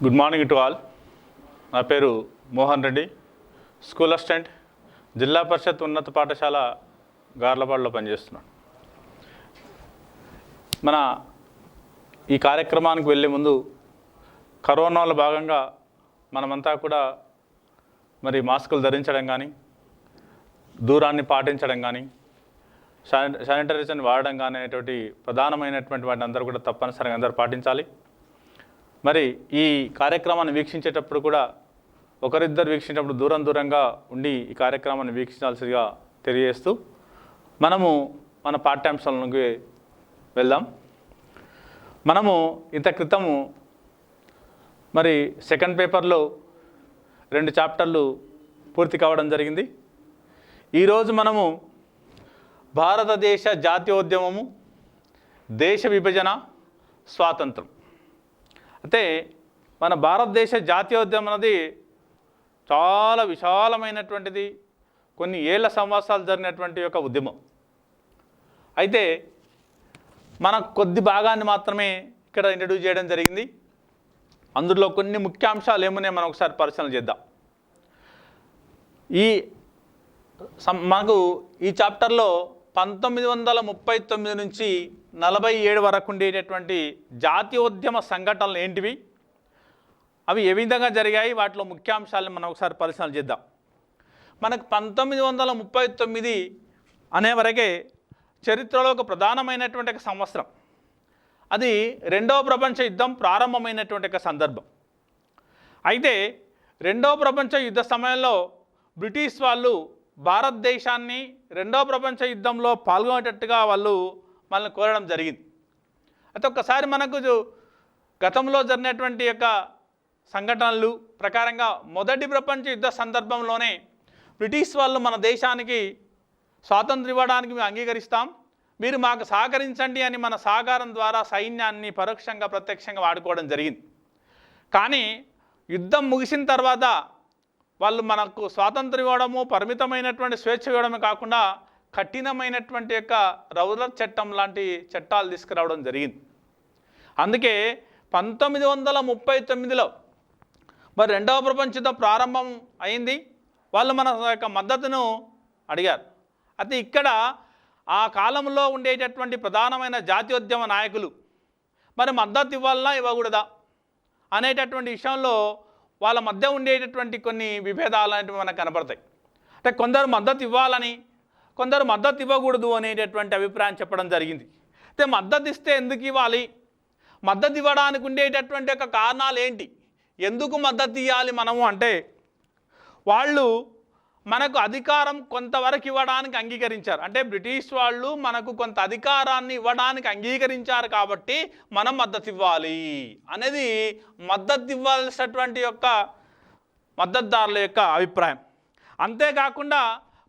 Good morning to all. నా పేరు Mohan Reddy, school assistant, జిల్లా పరిషత్ ఉన్నత పాఠశాల గార్లపాడులో పనిచేస్తున్నాను. మన ఈ కార్యక్రమానికి వెళ్ళే ముందు కరోనాలో భాగంగా మనమంతా కూడా మరి మాస్కులు ధరించడం కానీ, దూరాన్ని పాటించడం కానీ, శానిటైజర్ని వాడడం కానీ అనేటువంటి ప్రధానమైనటువంటి వాటిని అందరూ కూడా తప్పనిసరిగా అందరూ పాటించాలి. మరి ఈ కార్యక్రమాన్ని వీక్షించేటప్పుడు కూడా ఒకరిద్దరు వీక్షించేటప్పుడు దూరంగా ఉండి ఈ కార్యక్రమాన్ని వీక్షించాల్సిందిగా తెలియజేస్తూ మనము మన పాఠ్యాంశాలకు వెళ్దాం. మనము ఇంత క్రితము మరి సెకండ్ పేపర్లో 2 చాప్టర్లు పూర్తి కావడం జరిగింది. ఈరోజు మనము భారతదేశ జాతీయోద్యమము, దేశ విభజన, స్వాతంత్రం. అయితే మన భారతదేశ జాతీయోద్యమం అనేది చాలా విశాలమైనటువంటిది, కొన్ని ఏళ్ల సంవత్సరాలు జరిగినటువంటి ఒక ఉద్యమం. అయితే మన కొద్ది భాగాన్ని మాత్రమే ఇక్కడ ఇంట్రడ్యూస్ చేయడం జరిగింది. అందులో కొన్ని ముఖ్యాంశాలు ఏమున్నాయో మనం ఒకసారి పరిశీలన చేద్దాం. మనకు ఈ చాప్టర్లో 1939 నుంచి 47 వరకు ఉండేటటువంటి జాతీయోద్యమ సంఘటనలు ఏంటివి, అవి ఏ విధంగా జరిగాయి, వాటిలో ముఖ్యాంశాలను మనం ఒకసారి పరిశీలన చేద్దాం. మనకు 1939 అనే వరకే చరిత్రలో ఒక ప్రధానమైనటువంటి ఒక సంవత్సరం. అది 2వ ప్రపంచ యుద్ధం ప్రారంభమైనటువంటి ఒక సందర్భం. అయితే 2వ ప్రపంచ యుద్ధ సమయంలో బ్రిటిష్ వాళ్ళు భారతదేశాన్ని 2వ ప్రపంచ యుద్ధంలో పాల్గొనేటట్టుగా వాళ్ళు మనల్ని కోరడం జరిగింది. అయితే ఒక్కసారి మనకు గతంలో జరిగినటువంటి యొక్క సంఘటనలు ప్రకారంగా మొదటి ప్రపంచ యుద్ధ సందర్భంలోనే బ్రిటిష్ వాళ్ళు మన దేశానికి స్వాతంత్రం ఇవ్వడానికి మేము అంగీకరిస్తాం, మీరు మాకు సహకరించండి అని మన సహకారం ద్వారా సైన్యాన్ని పరోక్షంగా ప్రత్యక్షంగా వాడుకోవడం జరిగింది. కానీ యుద్ధం ముగిసిన తర్వాత వాళ్ళు మనకు స్వాతంత్రం ఇవ్వడము, పరిమితమైనటువంటి స్వేచ్ఛ ఇవ్వడమే కాకుండా కఠినమైనటువంటి యొక్క రౌలర్ చట్టం లాంటి చట్టాలు తీసుకురావడం జరిగింది. అందుకే 1939లో మరి 2వ ప్రపంచ యుద్ధం ప్రారంభం అయింది. వాళ్ళు మన యొక్క మద్దతును అడిగారు. అయితే ఇక్కడ ఆ కాలంలో ఉండేటటువంటి ప్రధానమైన జాతీయోద్యమ నాయకులు మరి మద్దతు ఇవ్వాలన్నా ఇవ్వకూడదా అనేటటువంటి విషయంలో వాళ్ళ మధ్య ఉండేటటువంటి కొన్ని విభేదాలు అనేవి మనకు కనపడతాయి. అంటే కొందరు మద్దతు ఇవ్వాలని, కొందరు మద్దతు ఇవ్వకూడదు అనేటటువంటి అభిప్రాయం చెప్పడం జరిగింది. అయితే మద్దతు ఇస్తే ఎందుకు ఇవ్వాలి, మద్దతు ఇవ్వడానికి ఉండేటటువంటి ఒక కారణాలు ఏంటి, ఎందుకు మద్దతు ఇవ్వాలి మనము అంటే, వాళ్ళు మనకు అధికారం కొంతవరకు ఇవ్వడానికి అంగీకరించారు. అంటే బ్రిటిష్ వాళ్ళు మనకు కొంత అధికారాన్ని ఇవ్వడానికి అంగీకరించారు కాబట్టి మనం మద్దతు ఇవ్వాలి అనేది మద్దతు ఇవ్వాల్సినటువంటి యొక్క మద్దతుదారుల యొక్క అభిప్రాయం. అంతేకాకుండా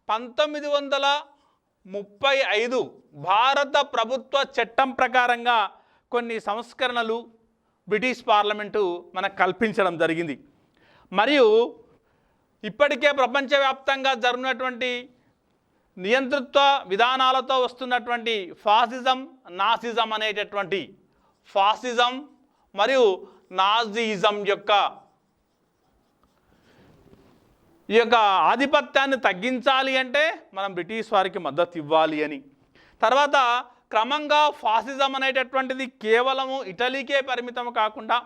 1935 భారత ప్రభుత్వ చట్టం ప్రకారంగా కొన్ని సంస్కరణలు బ్రిటిష్ పార్లమెంటు మనకు కల్పించడం జరిగింది. మరియు ఇప్పటికే ప్రపంచవ్యాప్తంగా జరుగుతున్నటువంటి నియంతృత్వ విధానాలతో వస్తున్నటువంటి ఫాసిజం, నాసిజం అనేటటువంటి ఫాసిజం మరియు నాజిజం యొక్క ఈ యొక్క ఆధిపత్యాన్ని తగ్గించాలి అంటే మనం బ్రిటిష్ వారికి మద్దతు ఇవ్వాలి అని. తర్వాత క్రమంగా ఫాసిజం అనేటటువంటిది కేవలము ఇటలీకే పరిమితం కాకుండా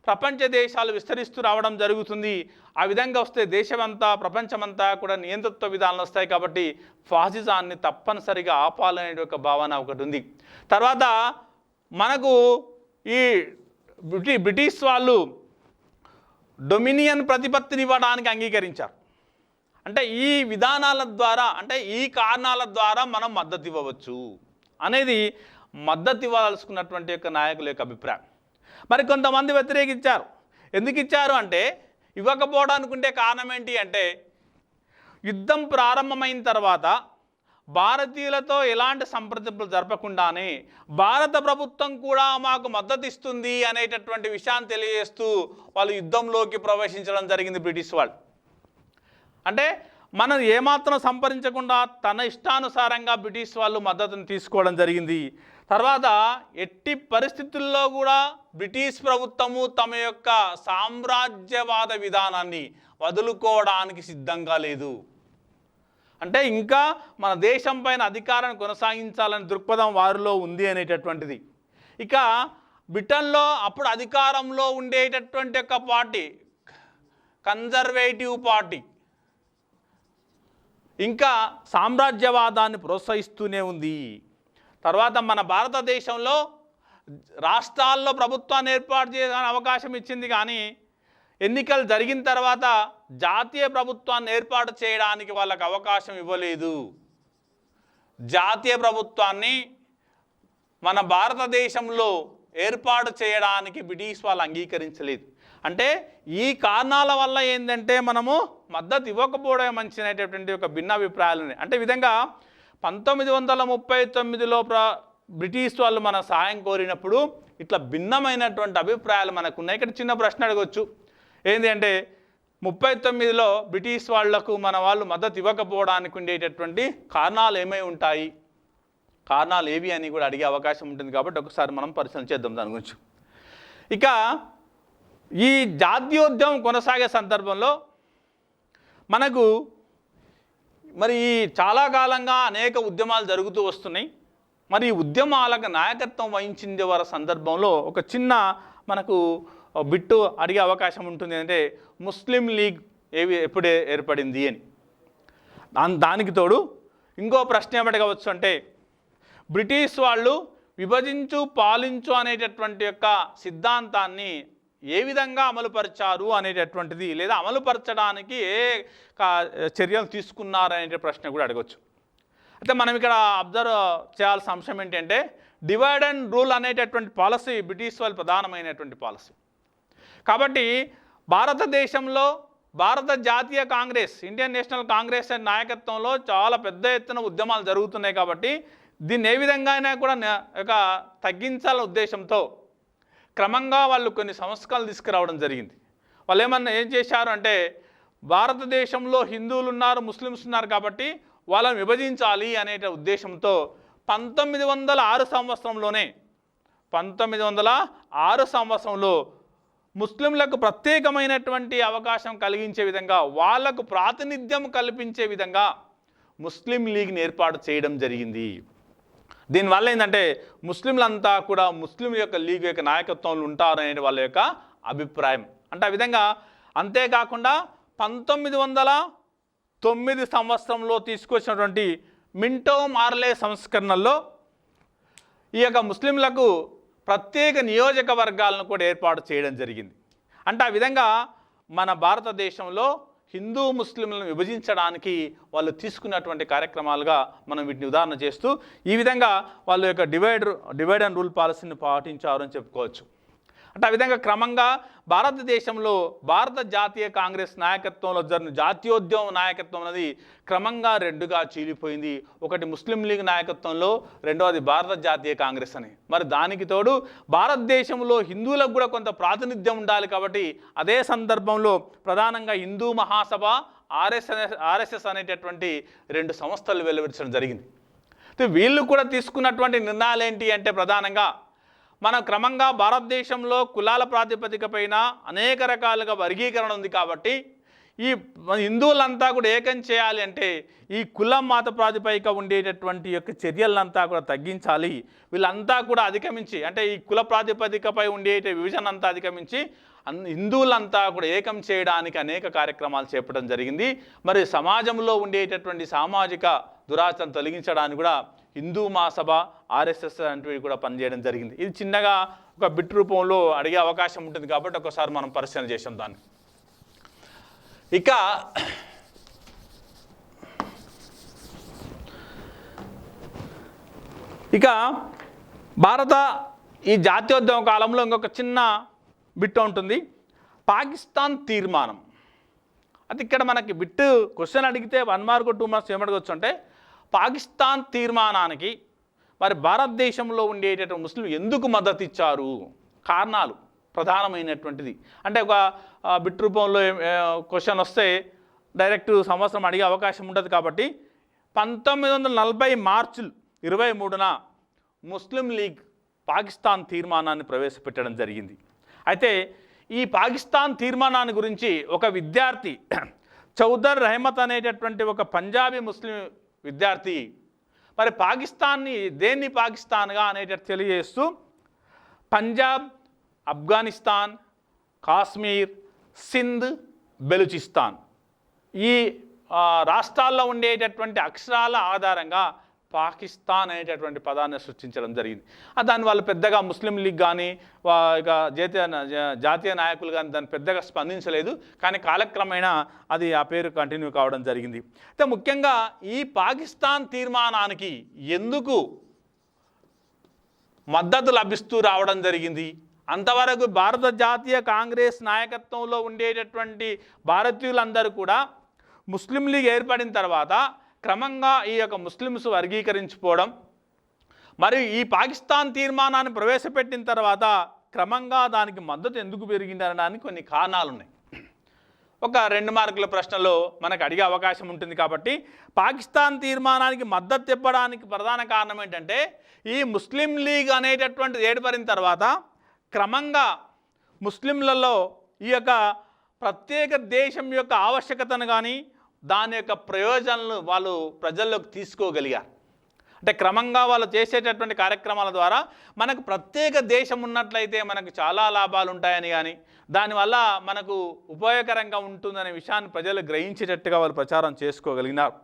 ప్రపంచ దేశాలు విస్తరిస్తూ రావడం జరుగుతుంది. ఆ విధంగా వస్తే దేశమంతా, ప్రపంచమంతా కూడా నియంతృత్వ విధానాలు వస్తాయి. కాబట్టి ఫాసిజాన్ని తప్పనిసరిగా ఆపాలనే ఒక భావన ఒకటి ఉంది. తర్వాత మనకు ఈ బ్రిటిష్ వాళ్ళు డొమినియన్ ప్రతిపత్తిని ఇవ్వడానికి అంగీకరించారు. అంటే ఈ విధానాల ద్వారా, అంటే ఈ కారణాల ద్వారా మనం మద్దతు ఇవ్వవచ్చు అనేది మద్దతు ఇవ్వాల్సుకున్నటువంటి యొక్క నాయకుల యొక్క అభిప్రాయం. మరి కొంతమంది వ్యతిరేకించారు. ఎందుకు ఇచ్చారు అంటే, ఇవ్వకపోవడానికి ఉండే కారణం ఏంటి అంటే, యుద్ధం ప్రారంభమైన తర్వాత భారతీయులతో ఎలాంటి సంప్రదింపులు జరపకుండానే భారత ప్రభుత్వం కూడా మాకు మద్దతు ఇస్తుంది అనేటటువంటి విషయాన్ని తెలియజేస్తూ వాళ్ళు యుద్ధంలోకి ప్రవేశించడం జరిగింది బ్రిటిష్ వాళ్ళు. అంటే మనం ఏమాత్రం సంప్రదించకుండా తన ఇష్టానుసారంగా బ్రిటిష్ వాళ్ళు మద్దతును తీసుకోవడం జరిగింది. తర్వాత ఎట్టి పరిస్థితుల్లో కూడా బ్రిటిష్ ప్రభుత్వము తమ యొక్క సామ్రాజ్యవాద విధానాన్ని వదులుకోవడానికి సిద్ధంగా లేదు. అంటే ఇంకా మన దేశం పైన అధికారాన్ని కొనసాగించాలనే దృక్పథం వారిలో ఉంది అనేటటువంటిది. ఇక బ్రిటన్లో అప్పుడు అధికారంలో ఉండేటటువంటి ఒక పార్టీ కన్జర్వేటివ్ పార్టీ ఇంకా సామ్రాజ్యవాదాన్ని ప్రోత్సహిస్తూనే ఉంది. తర్వాత మన భారతదేశంలో రాష్ట్రాల్లో ప్రభుత్వాన్ని ఏర్పాటు చేయడానికి అవకాశం ఇచ్చింది, కానీ ఎన్నికలు జరిగిన తర్వాత జాతీయ ప్రభుత్వాన్ని ఏర్పాటు చేయడానికి వాళ్ళకి అవకాశం ఇవ్వలేదు. జాతీయ ప్రభుత్వాన్ని మన భారతదేశంలో ఏర్పాటు చేయడానికి బ్రిటిష్ వాళ్ళు అంగీకరించలేదు. అంటే ఈ కారణాల వల్ల ఏంటంటే మనము మద్దతు ఇవ్వకపోవడం మంచినటువంటి ఒక భిన్నాభిప్రాయాలు ఉన్నాయి. అంటే ఈ విధంగా 1939లో బ్రిటిష్ వాళ్ళు మన సాయం కోరినప్పుడు ఇట్లా భిన్నమైనటువంటి అభిప్రాయాలు మనకు ఉన్నాయి. ఇక్కడ చిన్న ప్రశ్న అడగవచ్చు, ఏంటి అంటే 39లో బ్రిటిష్ వాళ్లకు మన వాళ్ళు మద్దతు ఇవ్వకపోవడానికి ఉండేటటువంటి కారణాలు ఏమై ఉంటాయి, కారణాలు ఏవి అని కూడా అడిగే అవకాశం ఉంటుంది. కాబట్టి ఒకసారి మనం పరిశీలన చేద్దాం దాని గురించి. ఇక ఈ జాతీయోద్యమం కొనసాగే సందర్భంలో మనకు మరి చాలా కాలంగా అనేక ఉద్యమాలు జరుగుతూ వస్తున్నాయి. మరి ఈ ఉద్యమాలకు నాయకత్వం వహించింది వారి సందర్భంలో ఒక చిన్న మనకు బిట్టు అడిగే అవకాశం ఉంటుంది. అంటే ముస్లిం లీగ్ ఎప్పుడే ఏర్పడింది అని. దానికి తోడు ఇంకో ప్రశ్న ఏమిటి కావచ్చు అంటే, బ్రిటిష్ వాళ్ళు విభజించు పాలించు అనేటటువంటి యొక్క సిద్ధాంతాన్ని ఏ విధంగా అమలుపరిచారు అనేటటువంటిది, లేదా అమలుపరచడానికి ఏ చర్యలు తీసుకున్నారు అనే ప్రశ్న కూడా అడగవచ్చు. అయితే మనం ఇక్కడ అబ్జర్వ్ చేయాల్సిన అంశం ఏంటంటే, డివైడ్ అండ్ రూల్ అనేటటువంటి పాలసీ బ్రిటిష్ వాళ్ళు ప్రధానమైనటువంటి పాలసీ. కాబట్టి భారతదేశంలో భారత జాతీయ Congress, Indian national Congress and నాయకత్వంలో చాలా పెద్ద ఎత్తున ఉద్యమాలు జరుగుతున్నాయి. కాబట్టి దీన్ని ఏ విధంగా అయినా కూడా తగ్గించాలనే ఉద్దేశంతో క్రమంగా వాళ్ళు కొన్ని సంస్కరణలు తీసుకురావడం జరిగింది. వాళ్ళు ఏం చేశారు అంటే, భారతదేశంలో హిందువులు ఉన్నారు, ముస్లిమ్స్ ఉన్నారు, కాబట్టి వాళ్ళని విభజించాలి అనే ఉద్దేశంతో 1906 సంవత్సరంలో ముస్లింలకు ప్రత్యేకమైనటువంటి అవకాశం కలిగించే విధంగా, వాళ్లకు ప్రాతినిధ్యం కల్పించే విధంగా ముస్లిం లీగ్ని ఏర్పాటు చేయడం జరిగింది. దీనివల్ల ఏంటంటే ముస్లింలంతా కూడా ముస్లిం యొక్క లీగ్ యొక్క నాయకత్వంలో ఉంటారనే వాళ్ళ యొక్క అభిప్రాయం. అంటే ఆ విధంగా అంతేకాకుండా 1909 సంవత్సరంలో తీసుకొచ్చినటువంటి మింటో మార్లే సంస్కరణల్లో ఈ యొక్క ముస్లింలకు ప్రత్యేక నియోజకవర్గాలను కూడా ఏర్పాటు చేయడం జరిగింది. అంటే ఆ విధంగా మన భారతదేశంలో హిందూ ముస్లింలను విభజించడానికి వాళ్ళు తీసుకున్నటువంటి కార్యక్రమాలుగా మనం వీటిని ఉదాహరణ చేస్తూ ఈ విధంగా వాళ్ళ యొక్క డివైడ్ అండ్ రూల్ పాలసీని పాటించారు అని చెప్పుకోవచ్చు. అంటే ఆ విధంగా క్రమంగా భారతదేశంలో భారత జాతీయ కాంగ్రెస్ నాయకత్వంలో జరిగిన జాతీయోద్యమ నాయకత్వం అనేది క్రమంగా రెండుగా చీలిపోయింది. ఒకటి ముస్లిం లీగ్ నాయకత్వంలో, రెండవది భారత జాతీయ కాంగ్రెస్ అని. మరి దానికి తోడు భారతదేశంలో హిందువులకు కూడా కొంత ప్రాతినిధ్యం ఉండాలి. కాబట్టి అదే సందర్భంలో ప్రధానంగా హిందూ మహాసభ, ఆర్ఎస్ఎస్ అనేటటువంటి 2 సంస్థలు వెలువరించడం జరిగింది. వీళ్ళు కూడా తీసుకున్నటువంటి నిర్ణయాలు ఏంటి అంటే, ప్రధానంగా మన క్రమంగా భారతదేశంలో కులాల ప్రాతిపదిక పైన అనేక రకాలుగా వర్గీకరణ ఉంది. కాబట్టి ఈ హిందువులంతా కూడా ఏకం చేయాలి అంటే ఈ కులం మత ప్రాతిపదిక ఉండేటటువంటి యొక్క చర్యలంతా కూడా తగ్గించాలి. వీళ్ళంతా కూడా అధిగమించి, అంటే ఈ కుల ప్రాతిపదికపై ఉండే విభజన అంతా అధిగమించి హిందువులంతా కూడా ఏకం చేయడానికి అనేక కార్యక్రమాలు చేపట్టడం జరిగింది. మరి సమాజంలో ఉండేటటువంటి సామాజిక దురాచరణ తొలగించడానికి కూడా హిందూ మహాసభ, ఆర్ఎస్ఎస్ వంటివి కూడా పనిచేయడం జరిగింది. ఇది చిన్నగా ఒక బిట్ రూపంలో అడిగే అవకాశం ఉంటుంది కాబట్టి ఒకసారి మనం పరిశీలన చేసాం దాన్ని. ఇక భారత ఈ జాతీయోద్యమ కాలంలో ఇంకొక చిన్న బిట్ ఉంటుంది, పాకిస్తాన్ తీర్మానం. అది ఇక్కడ మనకి బిట్ క్వశ్చన్ అడిగితే 1 మార్క్ 2 మార్క్స్ ఏమడగవచ్చు అంటే, పాకిస్తాన్ తీర్మానానికి మరి భారతదేశంలో ఉండేటటువంటి ముస్లింలు ఎందుకు మద్దతు ఇచ్చారు, కారణాలు ప్రధానమైనటువంటిది. అంటే ఒక బిట్ రూపంలో క్వశ్చన్ వస్తే డైరెక్ట్ సంవత్సరం అడిగే అవకాశం ఉంటుంది. కాబట్టి 1940 మార్చి 23న ముస్లిం లీగ్ పాకిస్తాన్ తీర్మానాన్ని ప్రవేశపెట్టడం జరిగింది. అయితే ఈ పాకిస్తాన్ తీర్మానాన్ని గురించి ఒక విద్యార్థి చౌదర్ రెహమత్ అనేటటువంటి ఒక పంజాబీ ముస్లిం విద్యార్థి మరి పాకిస్తాన్ని దేన్ని పాకిస్తాన్గా అనేటట్టు తెలియజేస్తూ పంజాబ్, ఆఫ్ఘనిస్తాన్, కాశ్మీర్, సింధ్, బెలూచిస్తాన్ ఈ రాష్ట్రాల్లో ఉండేటటువంటి అక్షరాల ఆధారంగా పాకిస్తాన్ అనేటటువంటి పదాన్ని సృష్టించడం జరిగింది. దాని వాళ్ళు పెద్దగా ముస్లిం లీగ్ కానీ ఇక జాతీయ నాయకులు కానీ దాన్ని పెద్దగా స్పందించలేదు. కానీ కాలక్రమేణా అది ఆ పేరు కంటిన్యూ కావడం జరిగింది. అయితే ముఖ్యంగా ఈ పాకిస్తాన్ తీర్మానానికి ఎందుకు మద్దతు లభిస్తూ రావడం జరిగింది? అంతవరకు భారత జాతీయ కాంగ్రెస్ నాయకత్వంలో ఉండేటటువంటి భారతీయులందరూ కూడా ముస్లిం లీగ్ ఏర్పడిన తర్వాత క్రమంగా ఈ యొక్క ముస్లిమ్స్ వర్గీకరించిపోవడం, మరియు ఈ పాకిస్తాన్ తీర్మానాన్ని ప్రవేశపెట్టిన తర్వాత క్రమంగా దానికి మద్దతు ఎందుకు పెరిగిందనడానికి కొన్ని కారణాలు ఉన్నాయి. ఒక 2 మార్కుల ప్రశ్నలో మనకు అడిగే అవకాశం ఉంటుంది. కాబట్టి పాకిస్తాన్ తీర్మానానికి మద్దతు ఇవ్వడానికి ప్రధాన కారణం ఏంటంటే ఈ ముస్లిం లీగ్ అనేటటువంటిది ఏర్పడిన తర్వాత క్రమంగా ముస్లింలలో ఈ యొక్క ప్రత్యేక దేశం యొక్క ఆవశ్యకతను కానీ దాని యొక్క ప్రయోజనాలను వాళ్ళు ప్రజల్లోకి తీసుకోగలిగారు. అంటే క్రమంగా వాళ్ళు చేసేటటువంటి కార్యక్రమాల ద్వారా మనకు ప్రత్యేక దేశం ఉన్నట్లయితే మనకు చాలా లాభాలు ఉంటాయని కానీ దానివల్ల మనకు ఉపయోగకరంగా ఉంటుందనే విషయాన్ని ప్రజలు గ్రహించేటట్టుగా వాళ్ళు ప్రచారం చేసుకోగలిగినారు.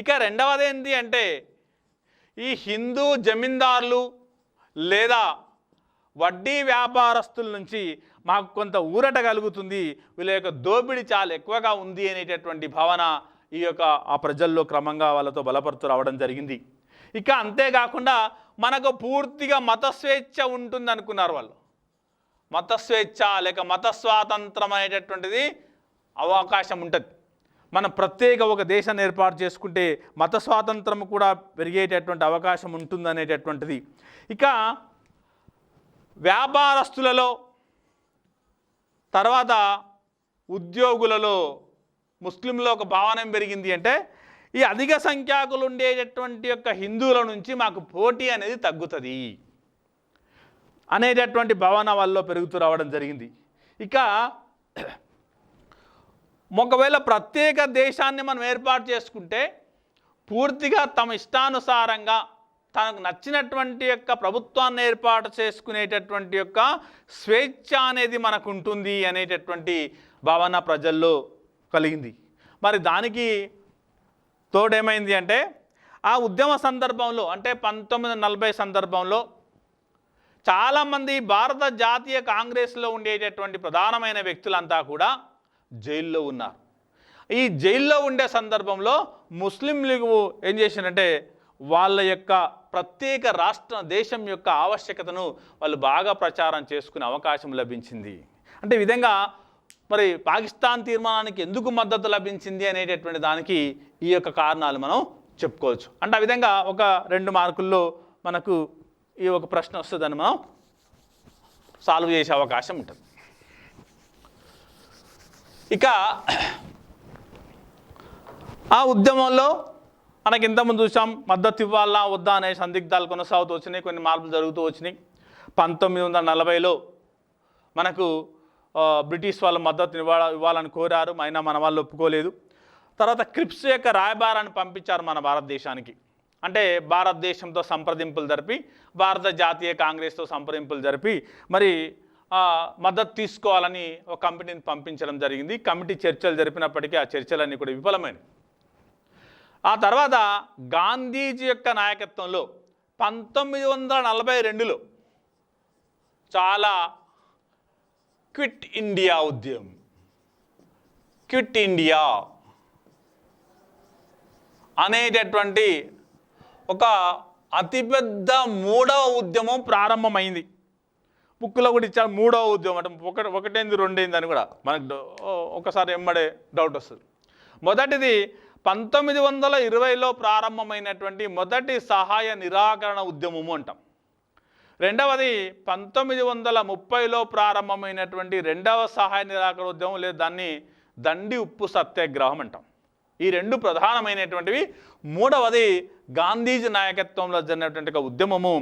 ఇక రెండవది ఏంటి అంటే ఈ హిందూ జమీందారులు లేదా వడ్డీ వ్యాపారస్తుల నుంచి మాకు కొంత ఊరట కలుగుతుంది, వీళ్ళ యొక్క దోపిడీ చాలా ఎక్కువగా ఉంది అనేటటువంటి భావన ఈ యొక్క ఆ ప్రజల్లో క్రమంగా వాళ్ళతో బలపడుతూ రావడం జరిగింది. ఇక అంతేకాకుండా మనకు పూర్తిగా మత స్వేచ్ఛ ఉంటుంది అనుకున్నారు వాళ్ళు. మత స్వేచ్ఛ లేక మత స్వాతంత్రం అనేటటువంటిది అవకాశం ఉంటుంది. మనం ప్రత్యేక ఒక దేశాన్ని ఏర్పాటు చేసుకుంటే మత స్వాతంత్రం కూడా పెరిగేటటువంటి అవకాశం ఉంటుందనేటటువంటిది. ఇక వ్యాపారస్తులలో తర్వాత ఉద్యోగులలో ముస్లింలో ఒక భావన పెరిగింది అంటే ఈ అధిక సంఖ్యాకులు ఉండేటటువంటి యొక్క హిందువుల నుంచి మాకు పోటీ అనేది తగ్గుతుంది అనేటటువంటి భావన వాళ్ళలో పెరుగుతూ రావడం జరిగింది. ఇక ఒకవేళ ప్రత్యేక దేశాన్ని మనం ఏర్పాటు చేసుకుంటే పూర్తిగా తమ ఇష్టానుసారంగా తనకు నచ్చినటువంటి యొక్క ప్రభుత్వాన్ని ఏర్పాటు చేసుకునేటటువంటి యొక్క స్వేచ్ఛ అనేది మనకు ఉంటుంది అనేటటువంటి భావన ప్రజల్లో కలిగింది. మరి దానికి తోడేమైంది అంటే ఆ ఉద్యమ సందర్భంలో అంటే 1940 సందర్భంలో చాలామంది భారత జాతీయ కాంగ్రెస్లో ఉండేటటువంటి ప్రధానమైన వ్యక్తులంతా కూడా జైల్లో ఉన్నారు. ఈ జైల్లో ఉండే సందర్భంలో ముస్లిం లీగ్ ఏం చేసిందంటే వాళ్ళ యొక్క ప్రత్యేక రాష్ట్ర దేశం యొక్క ఆవశ్యకతను వాళ్ళు బాగా ప్రచారం చేసుకునే అవకాశం లభించింది. అంటే ఈ విధంగా మరి పాకిస్తాన్ తీర్మానానికి ఎందుకు మద్దతు లభించింది అనేటటువంటి దానికి ఈ యొక్క కారణాలు మనం చెప్పుకోవచ్చు. అంటే ఆ విధంగా ఒక 2 మార్కుల్లో మనకు ఈ ఒక ప్రశ్న వస్తుందని మనం సాల్వ్ చేసే అవకాశం ఉంటుంది. ఇక ఆ ఉద్యమంలో మనకి ఇంతకుముందు చూసాం మద్దతు ఇవ్వాలా వద్దా అనే సందిగ్ధాలు కొనసాగుతూ వచ్చినాయి, కొన్ని మార్పులు జరుగుతూ వచ్చినాయి. 1940లో మనకు బ్రిటిష్ వాళ్ళు మద్దతు ఇవ్వాలని కోరారు, అయినా మన వాళ్ళు ఒప్పుకోలేదు. తర్వాత క్రిప్స్ యొక్క రాయబారాన్ని పంపించారు మన భారతదేశానికి. అంటే భారతదేశంతో సంప్రదింపులు జరిపి భారత జాతీయ కాంగ్రెస్తో సంప్రదింపులు జరిపి మరి మద్దతు తీసుకోవాలని ఒక కమిటీని పంపించడం జరిగింది. కమిటీ చర్చలు జరిపినప్పటికీ ఆ చర్చలన్నీ కూడా విఫలమైనవి. ఆ తర్వాత గాంధీజీ యొక్క నాయకత్వంలో 1942లో చాలా క్విట్ ఇండియా ఉద్యమం, క్విట్ ఇండియా అనేటటువంటి ఒక అతిపెద్ద 3వ ఉద్యమం ప్రారంభమైంది. బుక్లో కూడా ఇచ్చారు 3వ ఉద్యమం అంటే ఒకటేంది రెండేంది అని కూడా మనకు ఒకసారి ఎమ్మడే డౌట్ వస్తుంది. మొదటిది 1920లో ప్రారంభమైనటువంటి మొదటి సహాయ నిరాకరణ ఉద్యమము అంటాం. రెండవది 1930లో ప్రారంభమైనటువంటి 2వ సహాయ నిరాకరణ ఉద్యమం లేదా దాన్ని దండి ఉప్పు సత్యాగ్రహం అంటాం. ఈ 2 ప్రధానమైనటువంటివి. 3వది గాంధీజీ నాయకత్వంలో జరిగినటువంటి ఒక ఉద్యమము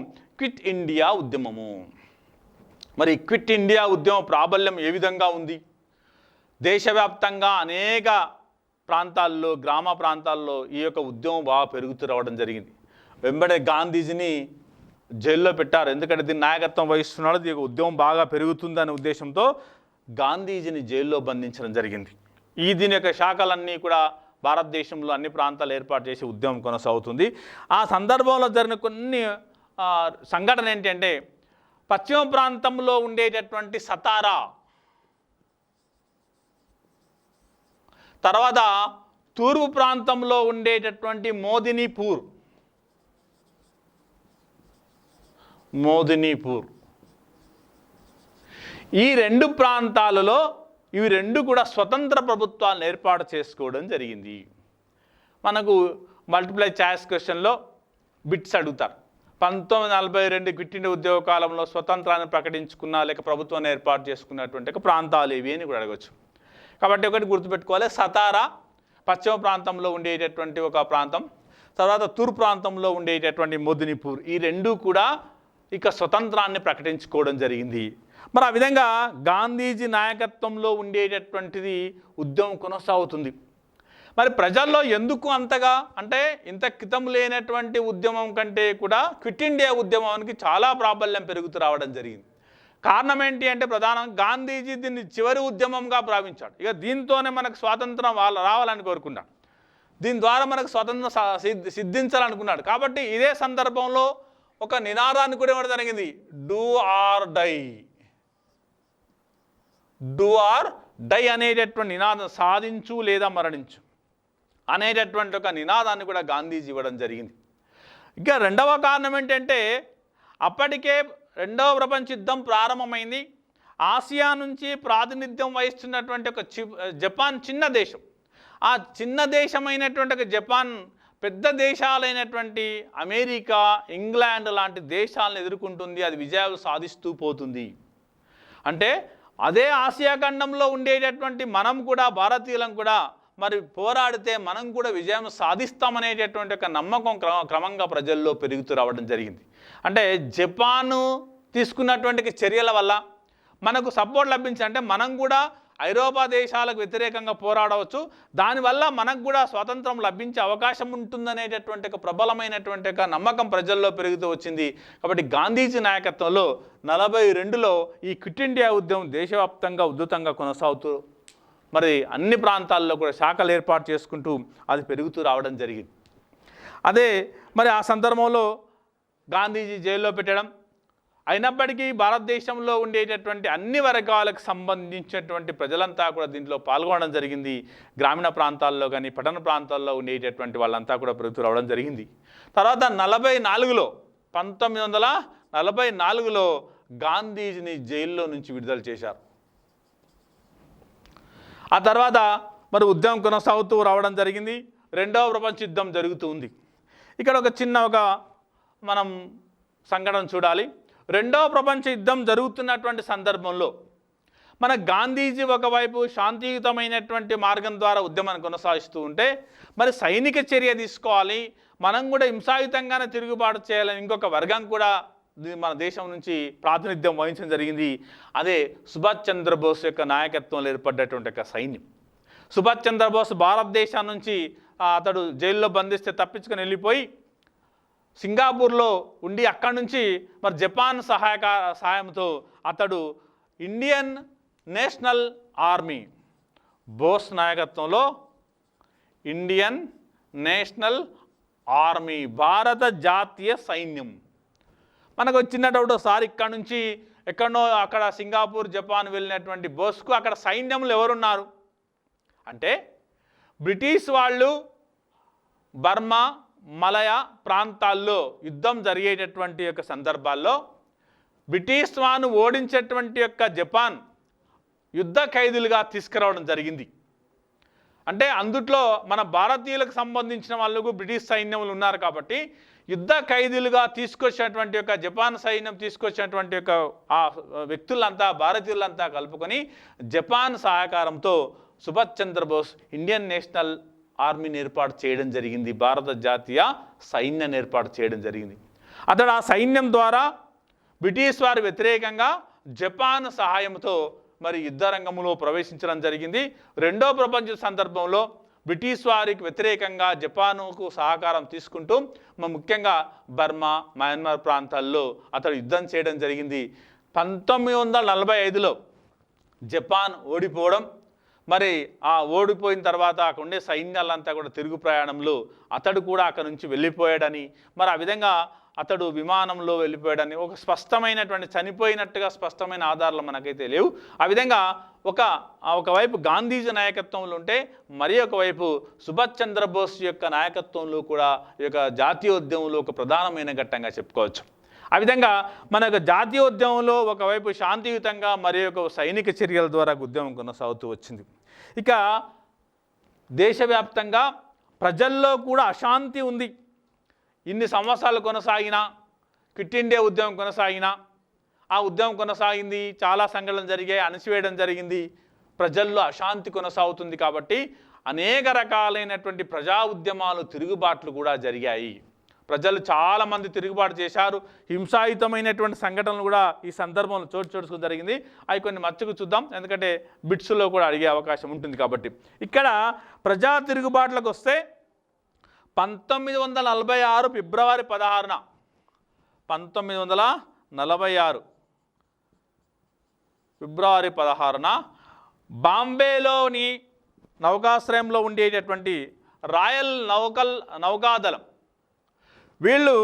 క్విట్ ఇండియా ఉద్యమము. మరి క్విట్ ఇండియా ఉద్యమ ప్రాబల్యం ఏ విధంగా ఉంది? దేశవ్యాప్తంగా అనేక ప్రాంతాల్లో, గ్రామ ప్రాంతాల్లో ఈ యొక్క ఉద్యమం బాగా పెరుగుతూ రావడం జరిగింది. వెంబడే గాంధీజీని జైల్లో పెట్టారు. ఎందుకంటే దీని నాయకత్వం వహిస్తున్నాడు, ఈ ఉద్యమం బాగా పెరుగుతుందనే ఉద్దేశంతో గాంధీజీని జైల్లో బంధించడం జరిగింది. దీని యొక్క శాఖలన్నీ కూడా భారతదేశంలో అన్ని ప్రాంతాలు ఏర్పాటు చేసి ఉద్యమం కొనసాగుతుంది. ఆ సందర్భంలో జరిగిన కొన్ని సంఘటన ఏంటంటే, పశ్చిమ ప్రాంతంలో ఉండేటటువంటి సతారా, తర్వాత తూర్పు ప్రాంతంలో ఉండేటటువంటి మోదినీపూర్, ఈ రెండు ప్రాంతాలలో ఇవి రెండు కూడా స్వతంత్ర ప్రభుత్వాలను ఏర్పాటు చేసుకోవడం జరిగింది. మనకు మల్టిప్లై చాయిస్ క్వశ్చన్లో బిట్స్ అడుగుతారు. 1942 క్విట్ ఇండియా ఉద్యోగ కాలంలో స్వతంత్రాన్ని ప్రకటించుకున్న లేక ప్రభుత్వాన్ని ఏర్పాటు చేసుకున్నటువంటి ప్రాంతాలు ఏవి అని కూడా అడగవచ్చు. కాబట్టి ఒకటి గుర్తుపెట్టుకోవాలి, సతారా పశ్చిమ ప్రాంతంలో ఉండేటటువంటి ఒక ప్రాంతం, తర్వాత తూర్పు ప్రాంతంలో ఉండేటటువంటి మోదినీపూర్, ఈ రెండు కూడా ఇక స్వతంత్రాన్ని ప్రకటించుకోవడం జరిగింది. మరి ఆ విధంగా గాంధీజీ నాయకత్వంలో ఉండేటటువంటిది ఉద్యమం కొనసాగుతుంది. మరి ప్రజల్లో ఎందుకు అంతగా అంటే ఇంత క్రితం లేనటువంటి ఉద్యమం కంటే కూడా క్విట్ ఇండియా ఉద్యమానికి చాలా ప్రాబల్యం పెరుగుతూ రావడం జరిగింది. కారణం ఏంటి అంటే ప్రధానంగా గాంధీజీ దీన్ని చివరి ఉద్యమంగా భావించాడు. ఇక దీంతోనే మనకు స్వాతంత్రం రావాలని కోరుకున్నాడు, దీని ద్వారా మనకు స్వాతంత్రం సిద్ధించాలనుకున్నాడు. కాబట్టి ఇదే సందర్భంలో ఒక నినాదాన్ని కూడా ఇవ్వడం జరిగింది, డూ ఆర్ డై అనేటటువంటి నినాదం, సాధించు లేదా మరణించు అనేటటువంటి ఒక నినాదాన్ని కూడా గాంధీజీ ఇవ్వడం జరిగింది. ఇక రెండవ కారణం ఏంటంటే, అప్పటికే రెండవ ప్రపంచ యుద్ధం ప్రారంభమైంది. ఆసియా నుంచి ప్రాతినిధ్యం వహిస్తున్నటువంటి ఒక జపాన్ చిన్న దేశం. ఆ చిన్న దేశమైనటువంటి ఒక జపాన్ పెద్ద దేశాలైనటువంటి అమెరికా, ఇంగ్లాండ్ లాంటి దేశాలను ఎదుర్కొంటుంది, అది విజయాలు సాధిస్తూ పోతుంది. అంటే అదే ఆసియా ఖండంలో ఉండేటటువంటి మనం కూడా, భారతీయులం కూడా మరి పోరాడితే మనం కూడా విజయం సాధిస్తామనేటటువంటి ఒక నమ్మకం క్రమంగా ప్రజల్లో పెరుగుతూ రావడం జరిగింది. అంటే జపాను తీసుకున్నటువంటి చర్యల వల్ల మనకు సపోర్ట్ లభించింది. అంటే మనం కూడా ఐరోపా దేశాలకు వ్యతిరేకంగా పోరాడవచ్చు, దానివల్ల మనకు కూడా స్వాతంత్రం లభించే అవకాశం ఉంటుందనేటటువంటి ఒక ప్రబలమైనటువంటి ఒక నమ్మకం ప్రజల్లో పెరుగుతూ వచ్చింది. కాబట్టి గాంధీజీ నాయకత్వంలో 1942లో ఈ క్విట్ ఇండియా ఉద్యమం దేశవ్యాప్తంగా ఉధృతంగా కొనసాగుతూ మరి అన్ని ప్రాంతాల్లో కూడా శాఖలు ఏర్పాటు చేసుకుంటూ అది పెరుగుతూ రావడం జరిగింది. అదే మరి ఆ సందర్భంలో గాంధీజీ జైల్లో పెట్టడం, అయినప్పటికీ భారతదేశంలో ఉండేటటువంటి అన్ని వర్గాలకు సంబంధించినటువంటి ప్రజలంతా కూడా దీంట్లో పాల్గొనడం జరిగింది. గ్రామీణ ప్రాంతాల్లో కానీ పట్టణ ప్రాంతాల్లో ఉండేటటువంటి వాళ్ళంతా కూడా పెరుగుతూ రావడం జరిగింది. తర్వాత 1944లో గాంధీజీని జైల్లో నుంచి విడుదల చేశారు. ఆ తర్వాత మరి ఉద్యమం కొనసాగుతూ రావడం జరిగింది. రెండవ ప్రపంచ యుద్ధం జరుగుతూ ఉంది. ఇక్కడ ఒక చిన్న మనం సంఘటన చూడాలి. రెండవ ప్రపంచ యుద్ధం జరుగుతున్నటువంటి సందర్భంలో మన గాంధీజీ ఒకవైపు శాంతియుతమైనటువంటి మార్గం ద్వారా ఉద్యమాన్ని కొనసాగిస్తూ ఉంటే, మరి సైనిక చర్య తీసుకోవాలి, మనం కూడా హింసాయుతంగానే తిరుగుబాటు చేయాలని ఇంకొక వర్గం కూడా మన దేశం నుంచి ప్రాతినిధ్యం వహించడం జరిగింది. అదే సుభాష్ చంద్రబోస్ యొక్క నాయకత్వంలో ఏర్పడ్డటువంటి ఒక సైన్యం. సుభాష్ చంద్రబోస్ భారతదేశం నుంచి అతడు జైల్లో బంధిస్తే తప్పించుకొని వెళ్ళిపోయి సింగపూర్లో ఉండి అక్కడి నుంచి మరి జపాన్ సహాయంతో అతడు ఇండియన్ నేషనల్ ఆర్మీ, బోస్ నాయకత్వంలో ఇండియన్ నేషనల్ ఆర్మీ, భారత జాతీయ సైన్యం. మనకు వచ్చిన డౌట్, ఒకసారి ఇక్కడ నుంచి ఎక్కడనో అక్కడ సింగపూర్, జపాన్ వెళ్ళినటువంటి బోస్కు అక్కడ సైన్యంలో ఎవరున్నారు అంటే, బ్రిటిష్ వాళ్ళు బర్మా, మలయ ప్రాంతాల్లో యుద్ధం జరిగేటటువంటి యొక్క సందర్భాల్లో బ్రిటిష్ వాను ఓడించేటువంటి యొక్క జపాన్ యుద్ధ ఖైదీలుగా తీసుకురావడం జరిగింది. అంటే అందుట్లో మన భారతీయులకు సంబంధించిన వాళ్ళకు బ్రిటిష్ సైన్యంలో ఉన్నారు కాబట్టి యుద్ధ ఖైదీలుగా తీసుకొచ్చినటువంటి యొక్క జపాన్ సైన్యం తీసుకొచ్చినటువంటి యొక్క ఆ వ్యక్తులంతా, భారతీయులంతా కలుపుకొని జపాన్ సహకారంతో సుభాష్ చంద్రబోస్ ఇండియన్ నేషనల్ ఆర్మీని ఏర్పాటు చేయడం జరిగింది, భారత జాతీయ సైన్యాన్ని ఏర్పాటు చేయడం జరిగింది. అతడు ఆ సైన్యం ద్వారా బ్రిటిష్ వారి వ్యతిరేకంగా జపాన్ సహాయంతో మరి యుద్ధ రంగంలో ప్రవేశించడం జరిగింది. రెండో ప్రపంచ సందర్భంలో బ్రిటిష్ వారికి వ్యతిరేకంగా జపాన్కు సహకారం తీసుకుంటూ ముఖ్యంగా బర్మా, మయన్మార్ ప్రాంతాల్లో అతడు యుద్ధం చేయడం జరిగింది. 1945లో జపాన్ ఓడిపోవడం, మరి ఆ ఓడిపోయిన తర్వాత అక్కడ ఉండే సైన్యాలంతా కూడా తిరుగు ప్రయాణంలో అతడు కూడా అక్కడ నుంచి వెళ్ళిపోయాడని, మరి ఆ విధంగా అతడు విమానంలో వెళ్ళిపోయాడని ఒక స్పష్టమైనటువంటి చనిపోయినట్టుగా స్పష్టమైన ఆధారాలు మనకైతే లేవు. ఆ విధంగా ఒకవైపు గాంధీజీ నాయకత్వంలో ఉంటే మరి ఒకవైపు సుభాష్ చంద్రబోస్ యొక్క నాయకత్వంలో కూడా ఈ యొక్క జాతీయోద్యమంలో ఒక ప్రధానమైన ఘట్టంగా చెప్పుకోవచ్చు. ఆ విధంగా మనకు జాతీయోద్యమంలో ఒకవైపు శాంతియుతంగా మరి ఒక సైనిక చర్యల ద్వారా ఉద్యమం కొనసాగుతూ వచ్చింది. ఇక దేశవ్యాప్తంగా ప్రజల్లో కూడా అశాంతి ఉంది. ఇన్ని సంవత్సరాలు కొనసాగినా, క్విట్ ఇండియా ఉద్యమం కొనసాగినా, ఆ ఉద్యమం కొనసాగింది, చాలా సంఘటనలు జరిగాయి, అణచివేయడం జరిగింది, ప్రజల్లో అశాంతి కొనసాగుతుంది. కాబట్టి అనేక రకాలైనటువంటి ప్రజా ఉద్యమాలు, తిరుగుబాట్లు కూడా జరిగాయి. ప్రజలు చాలామంది తిరుగుబాటు చేశారు. హింసాయుతమైనటువంటి సంఘటనలు కూడా ఈ సందర్భంలో చోటు జరిగింది. అవి కొన్ని మచ్చుకు చూద్దాం, ఎందుకంటే బిట్స్లో కూడా అడిగే అవకాశం ఉంటుంది కాబట్టి. ఇక్కడ ప్రజా తిరుగుబాట్లకు వస్తే 1946 ఫిబ్రవరి 16న 1946 ఫిబ్రవరి 16న బాంబేలోని నౌకాశ్రయంలో ఉండేటటువంటి రాయల్ నౌకాదళం వీళ్ళు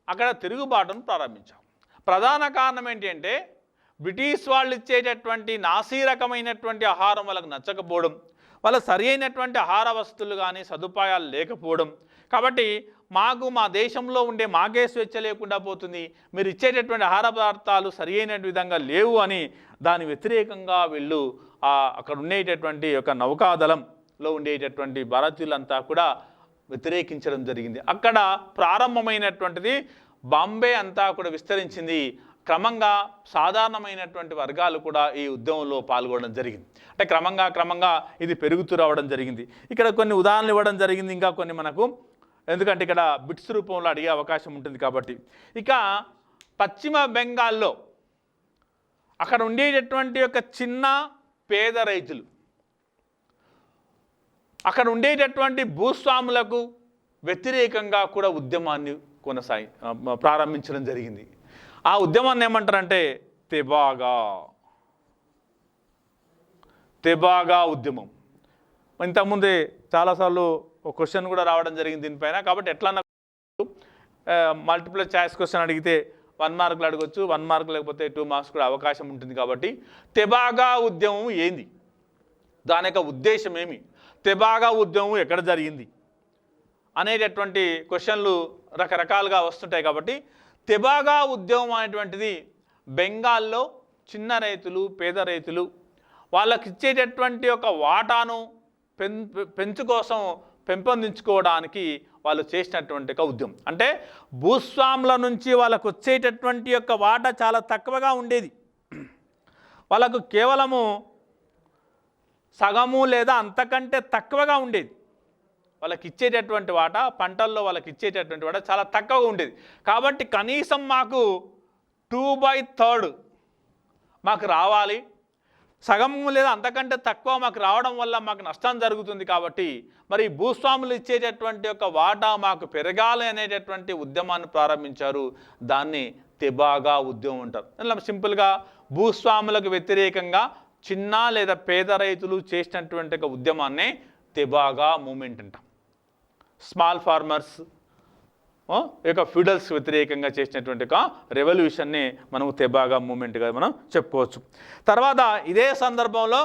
అక్కడ తిరుగుబాటును ప్రారంభించారు. ప్రధాన కారణం ఏంటంటే బ్రిటిష్ వాళ్ళు ఇచ్చేటటువంటి నాసీ రకమైనటువంటి ఆహారం వాళ్ళకు నచ్చకపోవడం, వాళ్ళ సరి అయినటువంటి ఆహార వస్తువులు కానీ సదుపాయాలు లేకపోవడం. కాబట్టి మా దేశంలో ఉండే మాకే స్వేచ్ఛ లేకుండా పోతుంది, మీరు ఇచ్చేటటువంటి ఆహార పదార్థాలు సరి అయిన విధంగా లేవు అని దాని వ్యతిరేకంగా వీళ్ళు అక్కడ ఉండేటటువంటి ఒక నౌకాదళంలో ఉండేటటువంటి భారతీయులంతా కూడా వ్యతిరేకించడం జరిగింది. అక్కడ ప్రారంభమైనటువంటిది బాంబే అంతా కూడా విస్తరించింది. క్రమంగా సాధారణమైనటువంటి వర్గాలు కూడా ఈ ఉద్యమంలో పాల్గొనడం జరిగింది. అంటే క్రమంగా ఇది పెరుగుతూ రావడం జరిగింది. ఇక్కడ కొన్ని ఉదాహరణలు ఇవ్వడం జరిగింది, ఇంకా కొన్ని మనకు, ఎందుకంటే ఇక్కడ బిట్స్ రూపంలో అడిగే అవకాశం ఉంటుంది కాబట్టి. ఇక పశ్చిమ బెంగాల్లో అక్కడ ఉండేటటువంటి ఒక చిన్న పేద రైతులు, అక్కడ ఉండేటటువంటి భూస్వాములకు వ్యతిరేకంగా కూడా ఉద్యమాన్ని ప్రారంభించడం జరిగింది. ఆ ఉద్యమాన్ని ఏమంటారంటే తెబాగా ఉద్యమం. ఇంతకుముందే చాలాసార్లు ఒక క్వశ్చన్ కూడా రావడం జరిగింది దీనిపైన. కాబట్టి ఎట్లా మల్టిపుల్ చాయిస్ క్వశ్చన్ అడిగితే 1 మార్కులు అడగొచ్చు, 1 మార్క్ లేకపోతే 2 మార్క్స్ కూడా అవకాశం ఉంటుంది. కాబట్టి తెబాగా ఉద్యమం ఏంది, దాని యొక్క ఉద్దేశం ఏమి, తెబాగా ఉద్యమం ఎక్కడ జరిగింది అనేటటువంటి క్వశ్చన్లు రకరకాలుగా వస్తుంటాయి. కాబట్టి తెబాగా ఉద్యమం అనేటువంటిది బెంగాల్లో చిన్న రైతులు, పేద రైతులు వాళ్ళకి ఇచ్చేటటువంటి ఒక వాటాను పెంపొందించుకోవడానికి వాళ్ళు చేసినటువంటి ఒక ఉద్యమం. అంటే భూస్వాముల నుంచి వాళ్ళకు వచ్చేటటువంటి యొక్క వాటా చాలా తక్కువగా ఉండేది. వాళ్ళకు కేవలము సగము లేదా అంతకంటే తక్కువగా ఉండేది. వాళ్ళకి ఇచ్చేటటువంటి వాటా, పంటల్లో వాళ్ళకి ఇచ్చేటటువంటి వాటా చాలా తక్కువగా ఉండేది. కాబట్టి కనీసం మాకు 2/3 మాకు రావాలి, సగము లేదా అంతకంటే తక్కువ మాకు రావడం వల్ల మాకు నష్టం జరుగుతుంది. కాబట్టి మరి భూస్వాములు ఇచ్చేటటువంటి యొక్క వాటా మాకు పెరగాలి అనేటటువంటి ఉద్యమాన్ని ప్రారంభించారు. దాన్ని తెబాగా ఉద్యమం అంటారు. ఇలా సింపుల్గా భూస్వాములకు వ్యతిరేకంగా చిన్న లేదా పేద రైతులు చేసినటువంటి ఒక ఉద్యమాన్నే తెబాగా మూమెంట్ అంటాం. స్మాల్ ఫార్మర్స్ యొక్క ఫ్యూడల్స్ వ్యతిరేకంగా చేసినటువంటి ఒక రెవల్యూషన్ని మనం తెబాగా మూమెంట్గా మనం చెప్పుకోవచ్చు. తర్వాత ఇదే సందర్భంలో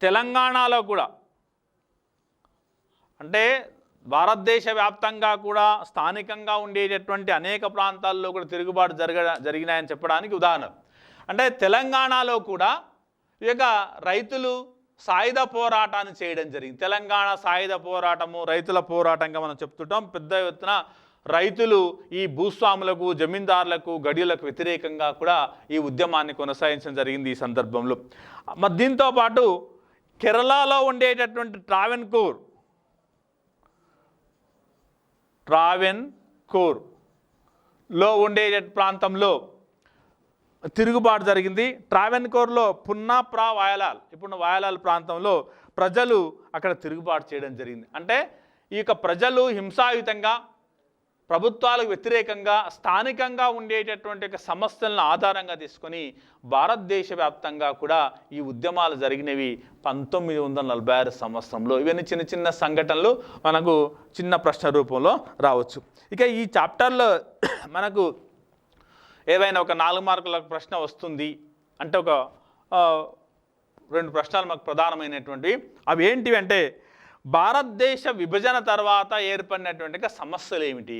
తెలంగాణలో కూడా, అంటే భారతదేశ వ్యాప్తంగా కూడా స్థానికంగా ఉండేటటువంటి అనేక ప్రాంతాల్లో కూడా తిరుగుబాటు జరిగినాయని చెప్పడానికి ఉదాహరణ. అంటే తెలంగాణలో కూడా ఈ యొక్క రైతులు సాయుధ పోరాటాన్ని చేయడం జరిగింది. తెలంగాణ సాయుధ పోరాటము రైతుల పోరాటంగా మనం చెప్తుంటాం. పెద్ద ఎత్తున రైతులు ఈ భూస్వాములకు, జమీందారులకు, గడియులకు వ్యతిరేకంగా కూడా ఈ ఉద్యమాన్ని కొనసాగించడం జరిగింది ఈ సందర్భంలో. మరి దీంతో పాటు కేరళలో ఉండేటటువంటి లో ఉండే ప్రాంతంలో తిరుగుబాటు జరిగింది. ట్రావెన్కోర్లో పున్నాప్రా వాయలాల్, ఇప్పుడు వాయలాల్ ప్రాంతంలో ప్రజలు అక్కడ తిరుగుబాటు చేయడం జరిగింది. అంటే ఈ యొక్క ప్రజలు హింసాయుతంగా ప్రభుత్వాలకు వ్యతిరేకంగా స్థానికంగా ఉండేటటువంటి ఒక సమస్యలను ఆధారంగా తీసుకొని భారతదేశ వ్యాప్తంగా కూడా ఈ ఉద్యమాలు జరిగినవి 1946 సంవత్సరంలో. ఇవన్నీ చిన్న చిన్న సంఘటనలు మనకు చిన్న ప్రశ్న రూపంలో రావచ్చు. ఇక ఈ చాప్టర్లో మనకు ఏవైనా ఒక 4 మార్కుల ప్రశ్న వస్తుంది అంటే ఒక 2 ప్రశ్నలు మాకు ప్రధానమైనటువంటివి. అవి ఏంటివి అంటే భారతదేశ విభజన తర్వాత ఏర్పడినటువంటి సమస్యలు ఏమిటి,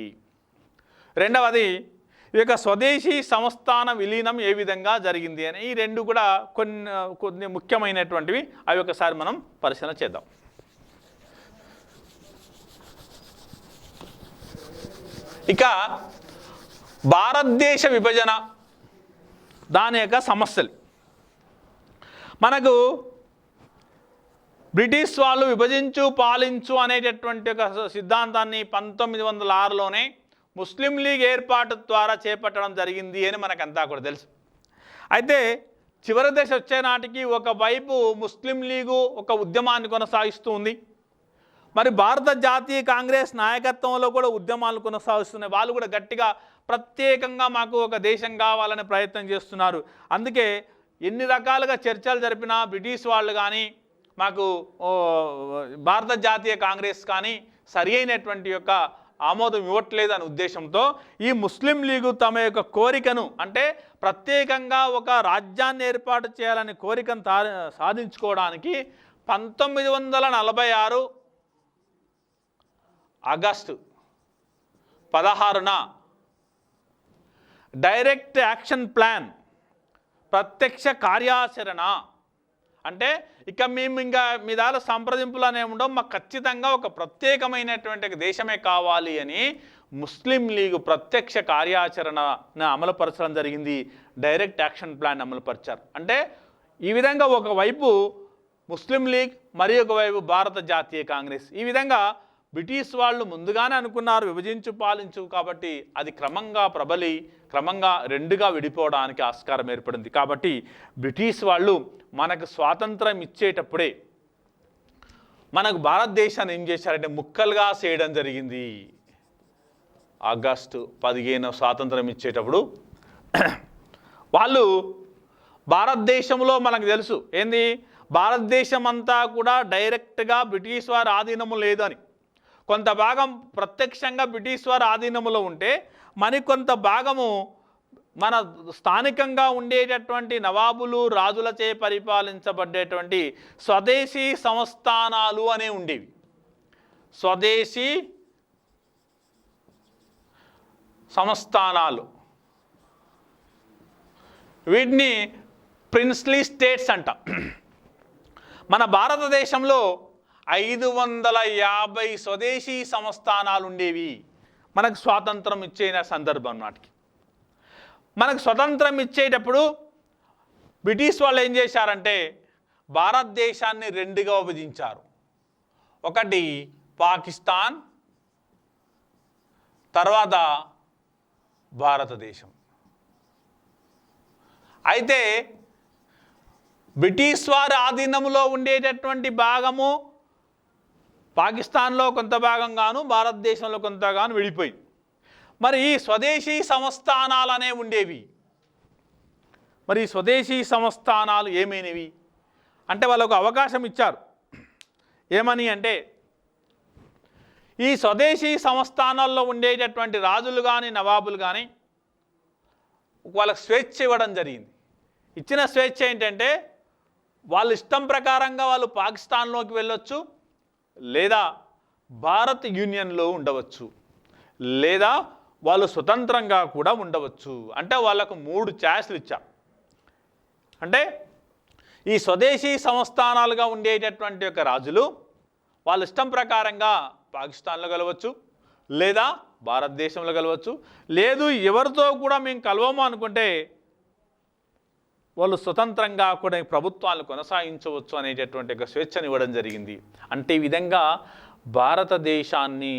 రెండవది ఈ యొక్క స్వదేశీ సంస్థాన విలీనం ఏ విధంగా జరిగింది అని. ఈ 2 కూడా కొన్ని ముఖ్యమైనటువంటివి. అవి ఒకసారి మనం పరిశీలన చేద్దాం. ఇక భారతదేశ విభజన దాని యొక్క సమస్యలు మనకు బ్రిటిష్ వాళ్ళు విభజించు పాలించు అనేటటువంటి ఒక సిద్ధాంతాన్ని 1906లోనే ముస్లిం లీగ్ ఏర్పాటు ద్వారా చేపట్టడం జరిగింది అని మనకంతా కూడా తెలుసు. అయితే చివరి దశ వచ్చే నాటికి ఒకవైపు ముస్లిం లీగు ఒక ఉద్యమాన్ని కొనసాగిస్తూ ఉంది, మరి భారత జాతీయ కాంగ్రెస్ నాయకత్వంలో కూడా ఉద్యమాలు కొనసాగిస్తున్నాయి. వాళ్ళు కూడా గట్టిగా ప్రత్యేకంగా మాకు ఒక దేశం కావాలనే ప్రయత్నం చేస్తున్నారు. అందుకే ఎన్ని రకాలుగా చర్చలు జరిపినా బ్రిటిష్ వాళ్ళు కానీ మాకు భారత జాతీయ కాంగ్రెస్ కానీ సరి అయినటువంటి యొక్క ఆమోదం ఇవ్వట్లేదు అనే ఉద్దేశంతో ఈ ముస్లిం లీగు తమ యొక్క కోరికను అంటే ప్రత్యేకంగా ఒక రాజ్యాన్ని ఏర్పాటు చేయాలనే కోరికను సాధించుకోవడానికి 1946 ఆగస్టు 16న డైరెక్ట్ యాక్షన్ ప్లాన్ ప్రత్యక్ష కార్యాచరణ అంటే ఇక మేము ఇంకా మీ దాని సంప్రదింపులు అనే ఉండవు, మాకు ఖచ్చితంగా ఒక ప్రత్యేకమైనటువంటి దేశమే కావాలి అని ముస్లిం లీగ్ ప్రత్యక్ష కార్యాచరణను అమలుపరచడం జరిగింది. డైరెక్ట్ యాక్షన్ ప్లాన్ అమలుపరిచారు. అంటే ఈ విధంగా ఒకవైపు ముస్లిం లీగ్ మరి ఒకవైపు భారత జాతీయ కాంగ్రెస్. ఈ విధంగా బ్రిటిష్ వాళ్ళు ముందుగానే అనుకున్నారు విభజించు పాలించు, కాబట్టి అది క్రమంగా ప్రబలి క్రమంగా 2గా విడిపోవడానికి ఆస్కారం ఏర్పడింది. కాబట్టి బ్రిటిష్ వాళ్ళు మనకు స్వాతంత్రం ఇచ్చేటప్పుడే మనకు భారతదేశాన్ని ఏం చేశారంటే ముక్కలుగా చేయడం జరిగింది. ఆగస్టు 15 స్వాతంత్రం ఇచ్చేటప్పుడు వాళ్ళు భారతదేశంలో మనకు తెలుసు ఏంది, భారతదేశం అంతా కూడా డైరెక్ట్గా బ్రిటిష్ వారి ఆధీనము లేదని, కొంత భాగం ప్రత్యక్షంగా బ్రిటిష్ వారి ఆధీనంలో ఉంటే మరికొంత భాగము మన స్థానికంగా ఉండేటటువంటి నవాబులు రాజులచే పరిపాలించబడేటువంటి స్వదేశీ సంస్థానాలు అనే ఉండేవి. స్వదేశీ సంస్థానాలు వీటిని ప్రిన్స్లీ స్టేట్స్ అంట. మన భారతదేశంలో 550 స్వదేశీ సంస్థానాలు ఉండేవి మనకు స్వాతంత్రం ఇచ్చే సందర్భం నాటికి. మనకు స్వతంత్రం ఇచ్చేటప్పుడు బ్రిటిష్ వాళ్ళు ఏం చేశారంటే భారతదేశాన్ని 2గా విభజించారు. ఒకటి పాకిస్తాన్, తర్వాత భారతదేశం. అయితే బ్రిటిష్ వారి ఆధీనంలో ఉండేటటువంటి భాగము పాకిస్తాన్లో కొంత భాగంగాను భారతదేశంలో కొంతగాను విడిపోయింది. మరి ఈ స్వదేశీ సంస్థానాలనే ఉండేవి. మరి ఈ స్వదేశీ సంస్థానాలు ఏమైనవి అంటే వాళ్ళకు అవకాశం ఇచ్చారు. ఏమని అంటే ఈ స్వదేశీ సంస్థానాల్లో ఉండేటటువంటి రాజులు కానీ నవాబులు కానీ వాళ్ళకు స్వేచ్ఛ ఇవ్వడం జరిగింది. ఇచ్చిన స్వేచ్ఛ ఏంటంటే వాళ్ళ ఇష్టం ప్రకారంగా వాళ్ళు పాకిస్తాన్లోకి వెళ్ళొచ్చు, లేదా భారత్ యూనియన్లో ఉండవచ్చు, లేదా వాళ్ళు స్వతంత్రంగా కూడా ఉండవచ్చు. అంటే వాళ్ళకు 3 ఛాయిస్లు ఇచ్చారు. అంటే ఈ స్వదేశీ సంస్థానాలుగా ఉండేటటువంటి యొక్క రాజులు వాళ్ళ ఇష్టం ప్రకారంగా పాకిస్తాన్లో కలవచ్చు, లేదా భారతదేశంలో కలవచ్చు, లేదు ఎవరితో కూడా మేము కలవము అనుకుంటే వాళ్ళు స్వతంత్రంగా కూడా ప్రభుత్వాలను కొనసాగించవచ్చు అనేటటువంటి ఒక స్వేచ్ఛను ఇవ్వడం జరిగింది. అంటే ఈ విధంగా భారతదేశాన్ని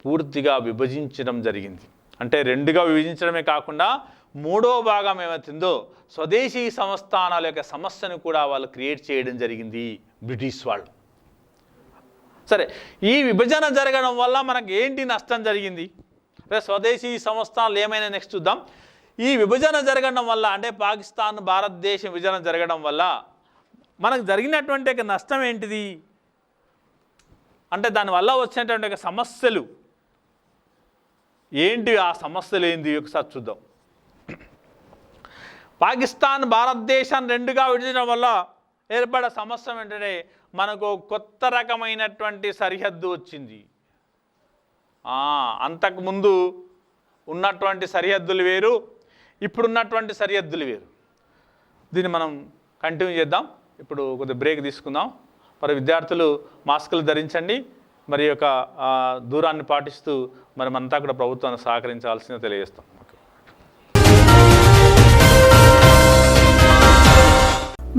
పూర్తిగా విభజించడం జరిగింది. అంటే రెండుగా విభజించడమే కాకుండా మూడో భాగం ఏమవుతుందో స్వదేశీ సంస్థానాల యొక్క సమస్యను కూడా వాళ్ళు క్రియేట్ చేయడం జరిగింది బ్రిటిష్ వాళ్ళు. సరే, ఈ విభజన జరగడం వల్ల మనకు ఏంటి నష్టం జరిగింది? స్వదేశీ సంస్థానాలు ఏమైనా నెక్స్ట్ చూద్దాం. ఈ విభజన జరగడం వల్ల అంటే పాకిస్తాన్ భారతదేశం విభజన జరగడం వల్ల మనకు జరిగినటువంటి నష్టం ఏంటిది అంటే దానివల్ల వచ్చినటువంటి సమస్యలు ఏంటి? ఆ సమస్యలు ఏంటి ఒకసారి చూద్దాం. పాకిస్తాన్ భారతదేశాన్ని రెండుగా విడిచడం వల్ల ఏర్పడే సమస్య ఏంటంటే మనకు కొత్త రకమైనటువంటి సరిహద్దు వచ్చింది. అంతకుముందు ఉన్నటువంటి సరిహద్దులు వేరు, ఇప్పుడున్నటువంటి సరిహద్దులు వేరు. దీన్ని మనం కంటిన్యూ చేద్దాం. ఇప్పుడు కొద్దిగా బ్రేక్ తీసుకుందాం. మరి విద్యార్థులు మాస్కులు ధరించండి, మరి యొక్క దూరాన్ని పాటిస్తూ మరి మనంతా కూడా ప్రభుత్వాన్ని సహకరించాల్సిందిగా తెలియజేస్తాం.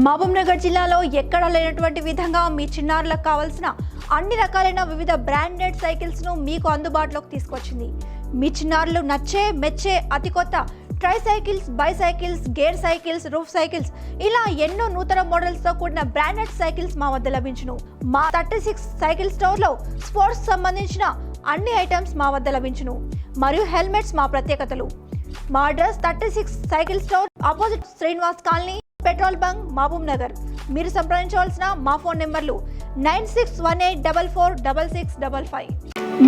మహబూబ్నగర్ జిల్లాలో ఎక్కడా లేనటువంటి విధంగా మీ చిన్నారులకు కావాల్సిన అన్ని రకాలైన వివిధ బ్రాండెడ్ సైకిల్స్ను మీకు అందుబాటులోకి తీసుకొచ్చింది. మీ చిన్నారులు నచ్చే మెచ్చే అతి కొత్త try cycles, bicycles, gear cycles, roof cycles ఇలా ఎన్నో నూతన మోడల్స్తో కూడిన బ్రాండెడ్ సైకిల్స్ మా వద్ద లభించును. మా 36 సైకిల్ స్టోర్లో స్పోర్ట్స్ సంబంధించిన అన్ని ఐటమ్స్ మా వద్ద లభించును. మరియు హెల్మెట్స్ మా ప్రత్యేకతలు. మా address 36 cycle store, opposite Srinivas colony, petrol bunk, Mahabubnagar. మీరు సంప్రదించవలసిన మా ఫోన్ నెంబర్లు 9618446655.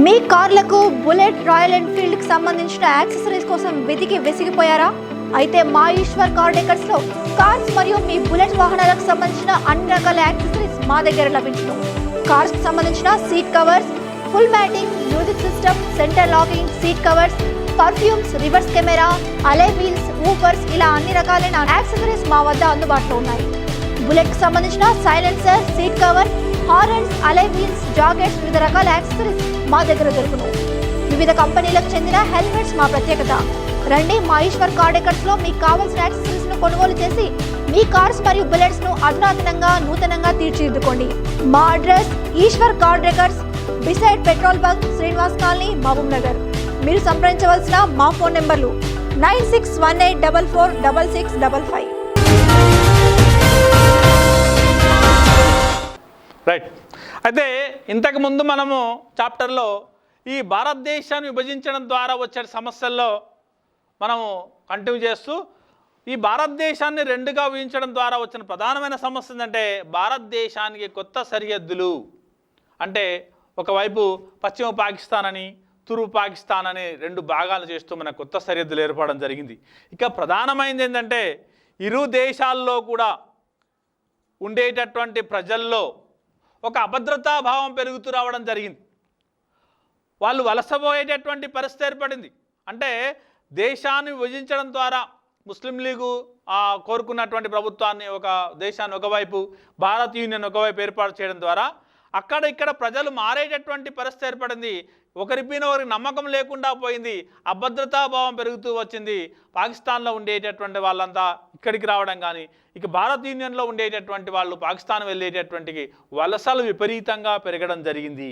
మీ కార్లకు బుల్లెట్, రాయల్ ఎన్ఫీల్డ్కి సంబంధించిన యాక్సెసరీస్ కోసం వెతికి విసిగిపోయారా? అయితే మా ఈశ్వర్ కార్ డెకర్స్లో కార్స్ మరియు మీ బుల్లెట్ వాహనాలకు సంబంధించిన అన్ని రకాల యాక్సెసరీస్ మా దగ్గర లభించును. కార్స్కి సంబంధించిన seat covers, full matting, music system, centre locking, seat covers, perfumes, reverse camera, అలే వీల్స్, ఊఫర్స్ ఇలా అన్ని రకాలైన యాక్సెసరీస్ మా వద్ద అందుబాటులో ఉన్నాయి. బుల్లెట్కి సంబంధించిన సైలెన్సర్, సీట్ కవర్, హార్న్స్, అలే వీల్స్, జాకెట్స్, వివిధ రకాల యాక్సెసరీస్ మా దగ్గర దొరుకును. వివిధ కంపెనీలకు చెందిన హెల్మెట్స్ మా ప్రత్యేకత. రండి, మా ఈశ్వర్ కార్ డెకర్స్లో మీకు కావాల్సిన యాక్సెసరీస్ను కొనుగోలు చేసి మీ కార్స్ మరియు బుల్లెట్స్ను అధునాతనంగా నూతనంగా తీర్చిదిద్దుకోండి. మా address Eshwar car decors, beside petrol bunk, Srinivas colony, Mahabubnagar. మీరు సంప్రదించవలసిన మా ఫోన్ నెంబర్లు 9618446655. రైట్. అయితే ఇంతకుముందు మనము చాప్టర్లో ఈ భారతదేశాన్ని విభజించడం ద్వారా వచ్చే సమస్యల్లో మనము కంటిన్యూ చేస్తూ ఈ భారతదేశాన్ని రెండుగా విభజించడం ద్వారా వచ్చిన ప్రధానమైన సమస్య ఏంటంటే భారతదేశానికి కొత్త సరిహద్దులు. అంటే ఒకవైపు పశ్చిమ పాకిస్తాన్ అని, తూర్పు పాకిస్తాన్ అనే రెండు భాగాలు చేస్తూ మన కొత్త సరిహద్దులు ఏర్పడడం జరిగింది. ఇక ప్రధానమైనది ఏంటంటే ఇరు దేశాల్లో కూడా ఉండేటటువంటి ప్రజల్లో ఒక అభద్రతా భావం పెరుగుతూ రావడం జరిగింది. వాళ్ళు వలసపోయేటటువంటి పరిస్థితి ఏర్పడింది. అంటే దేశాన్ని విభజించడం ద్వారా ముస్లిం లీగు కోరుకున్నటువంటి ప్రభుత్వాన్ని ఒక దేశాన్ని ఒకవైపు, భారత్ యూనియన్ ఒకవైపు ఏర్పాటు చేయడం ద్వారా అక్కడ ఇక్కడ ప్రజలు మారేటటువంటి పరిస్థితి ఏర్పడింది. ఒకరిపైన ఒకరికి నమ్మకం లేకుండా పోయింది. అభద్రతా భావం పెరుగుతూ వచ్చింది. పాకిస్తాన్లో ఉండేటటువంటి వాళ్ళంతా ఇక్కడికి రావడం కానీ, ఇక భారత్ యూనియన్లో ఉండేటటువంటి వాళ్ళు పాకిస్తాన్ వెళ్ళేటటువంటి వలసలు విపరీతంగా పెరగడం జరిగింది.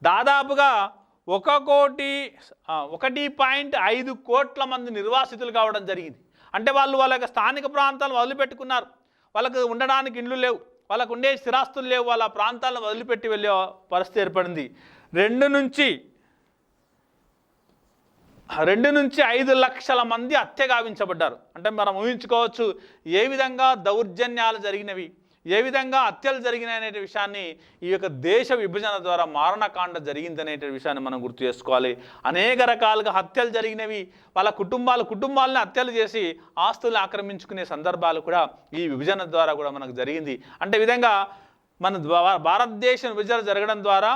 దాదాపుగా 1.5 కోట్ల మంది నిర్వాసితులు కావడం జరిగింది. అంటే వాళ్ళు వాళ్ళ స్థానిక ప్రాంతాలను వదిలిపెట్టుకున్నారు. వాళ్ళకు ఉండడానికి ఇండ్లు లేవు, వాళ్ళకు ఉండే స్థిరాస్తులు లేవు, వాళ్ళ ప్రాంతాలను వదిలిపెట్టి వెళ్ళే పరిస్థితి ఏర్పడింది. 2 నుంచి 5 లక్షల మంది హత్య గావించబడ్డారు. అంటే మనం ఊహించుకోవచ్చు ఏ విధంగా దౌర్జన్యాలు జరిగినవి, ఏ విధంగా హత్యలు జరిగినాయి అనే విషయాన్ని. ఈ యొక్క దేశ విభజన ద్వారా మారణకాండ జరిగిందనే విషయాన్ని మనం గుర్తు చేసుకోవాలి. అనేక రకాలుగా హత్యలు జరిగినవి. వాళ్ళ కుటుంబాలని హత్యలు చేసి ఆస్తులు ఆక్రమించుకునే సందర్భాలు కూడా ఈ విభజన ద్వారా కూడా మనకు జరిగింది. అంటే ఈ విధంగా మన భారతదేశ విభజన జరగడం ద్వారా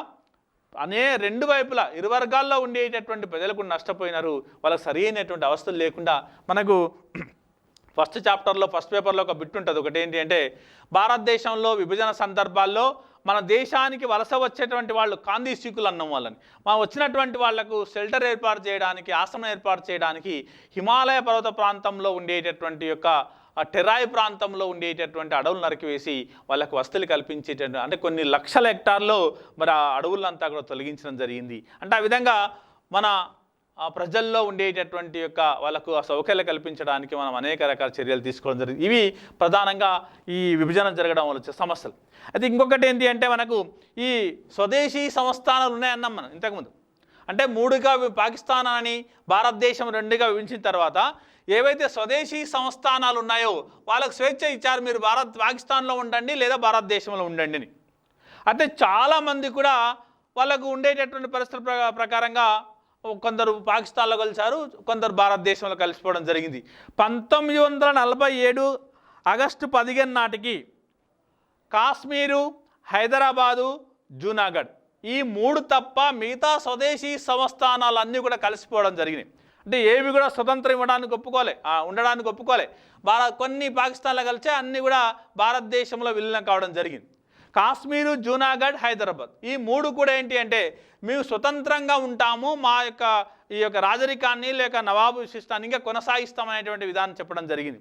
రెండు వైపులా ఇరు వర్గాల్లో ఉండేటటువంటి ప్రజలకు నష్టపోయినారు. వాళ్ళకి సరి అయినటువంటి అవస్థలు లేకుండా మనకు ఫస్ట్ చాప్టర్లో ఫస్ట్ పేపర్లో ఒక బిట్ ఉంటుంది. ఒకటి ఏంటి అంటే భారతదేశంలో విభజన సందర్భాల్లో మన దేశానికి వలస వచ్చేటువంటి వాళ్ళు కాందీసీకులు అన్నం వాళ్ళని వచ్చినటువంటి వాళ్లకు షెల్టర్ ఏర్పాటు చేయడానికి, ఆశ్రమం ఏర్పాటు చేయడానికి హిమాలయ పర్వత ప్రాంతంలో ఉండేటటువంటి యొక్క టెరాయి ప్రాంతంలో ఉండేటటువంటి అడవులు నరికివేసి వాళ్ళకు వసతులు కల్పించేటటువంటి, అంటే కొన్ని లక్షల హెక్టార్లో మరి ఆ అడవులంతా కూడా తొలగించడం జరిగింది. అంటే ఆ విధంగా మన ప్రజల్లో ఉండేటటువంటి యొక్క వాళ్ళకు ఆ సౌకర్యాలు కల్పించడానికి మనం అనేక రకాల చర్యలు తీసుకోవడం జరిగింది. ఇవి ప్రధానంగా ఈ విభజన జరగడం వల్ల వచ్చే సమస్యలు. అయితే ఇంకొకటి ఏంటి అంటే మనకు ఈ స్వదేశీ సంస్థానాలు ఉన్నాయన్నాం మనం ఇంతకుముందు. అంటే 3గా పాకిస్తాన్ అని భారతదేశం 2గా విభజించిన తర్వాత ఏవైతే స్వదేశీ సంస్థానాలు ఉన్నాయో వాళ్ళకు స్వేచ్ఛ ఇచ్చారు, మీరు పాకిస్తాన్లో ఉండండి లేదా భారతదేశంలో ఉండండి అని. అయితే చాలామంది కూడా వాళ్ళకు ఉండేటటువంటి పరిస్థితుల ప్రకారంగా కొందరు పాకిస్తాన్లో కలిశారు, కొందరు భారతదేశంలో కలిసిపోవడం జరిగింది. 1947 ఆగస్టు 15 నాటికి కాశ్మీరు, హైదరాబాదు, జూనాగఢ్ ఈ 3 తప్ప మిగతా స్వదేశీ సంస్థానాలన్నీ కూడా కలిసిపోవడం జరిగినాయి. అంటే ఏవి కూడా స్వతంత్రం ఉండడానికి ఒప్పుకోలే. కొన్ని పాకిస్తాన్లో కలిసే అన్నీ కూడా భారతదేశంలో విలీనం కావడం జరిగింది. కాశ్మీరు, జూనాగఢ్, హైదరాబాద్ ఈ 3 కూడా ఏంటి అంటే మేము స్వతంత్రంగా ఉంటాము, మా యొక్క ఈ యొక్క రాజరికాన్ని లేక నవాబు సిస్టాన్ని ఇంకా కొనసాగిస్తామనేటువంటి విధానం చెప్పడం జరిగింది.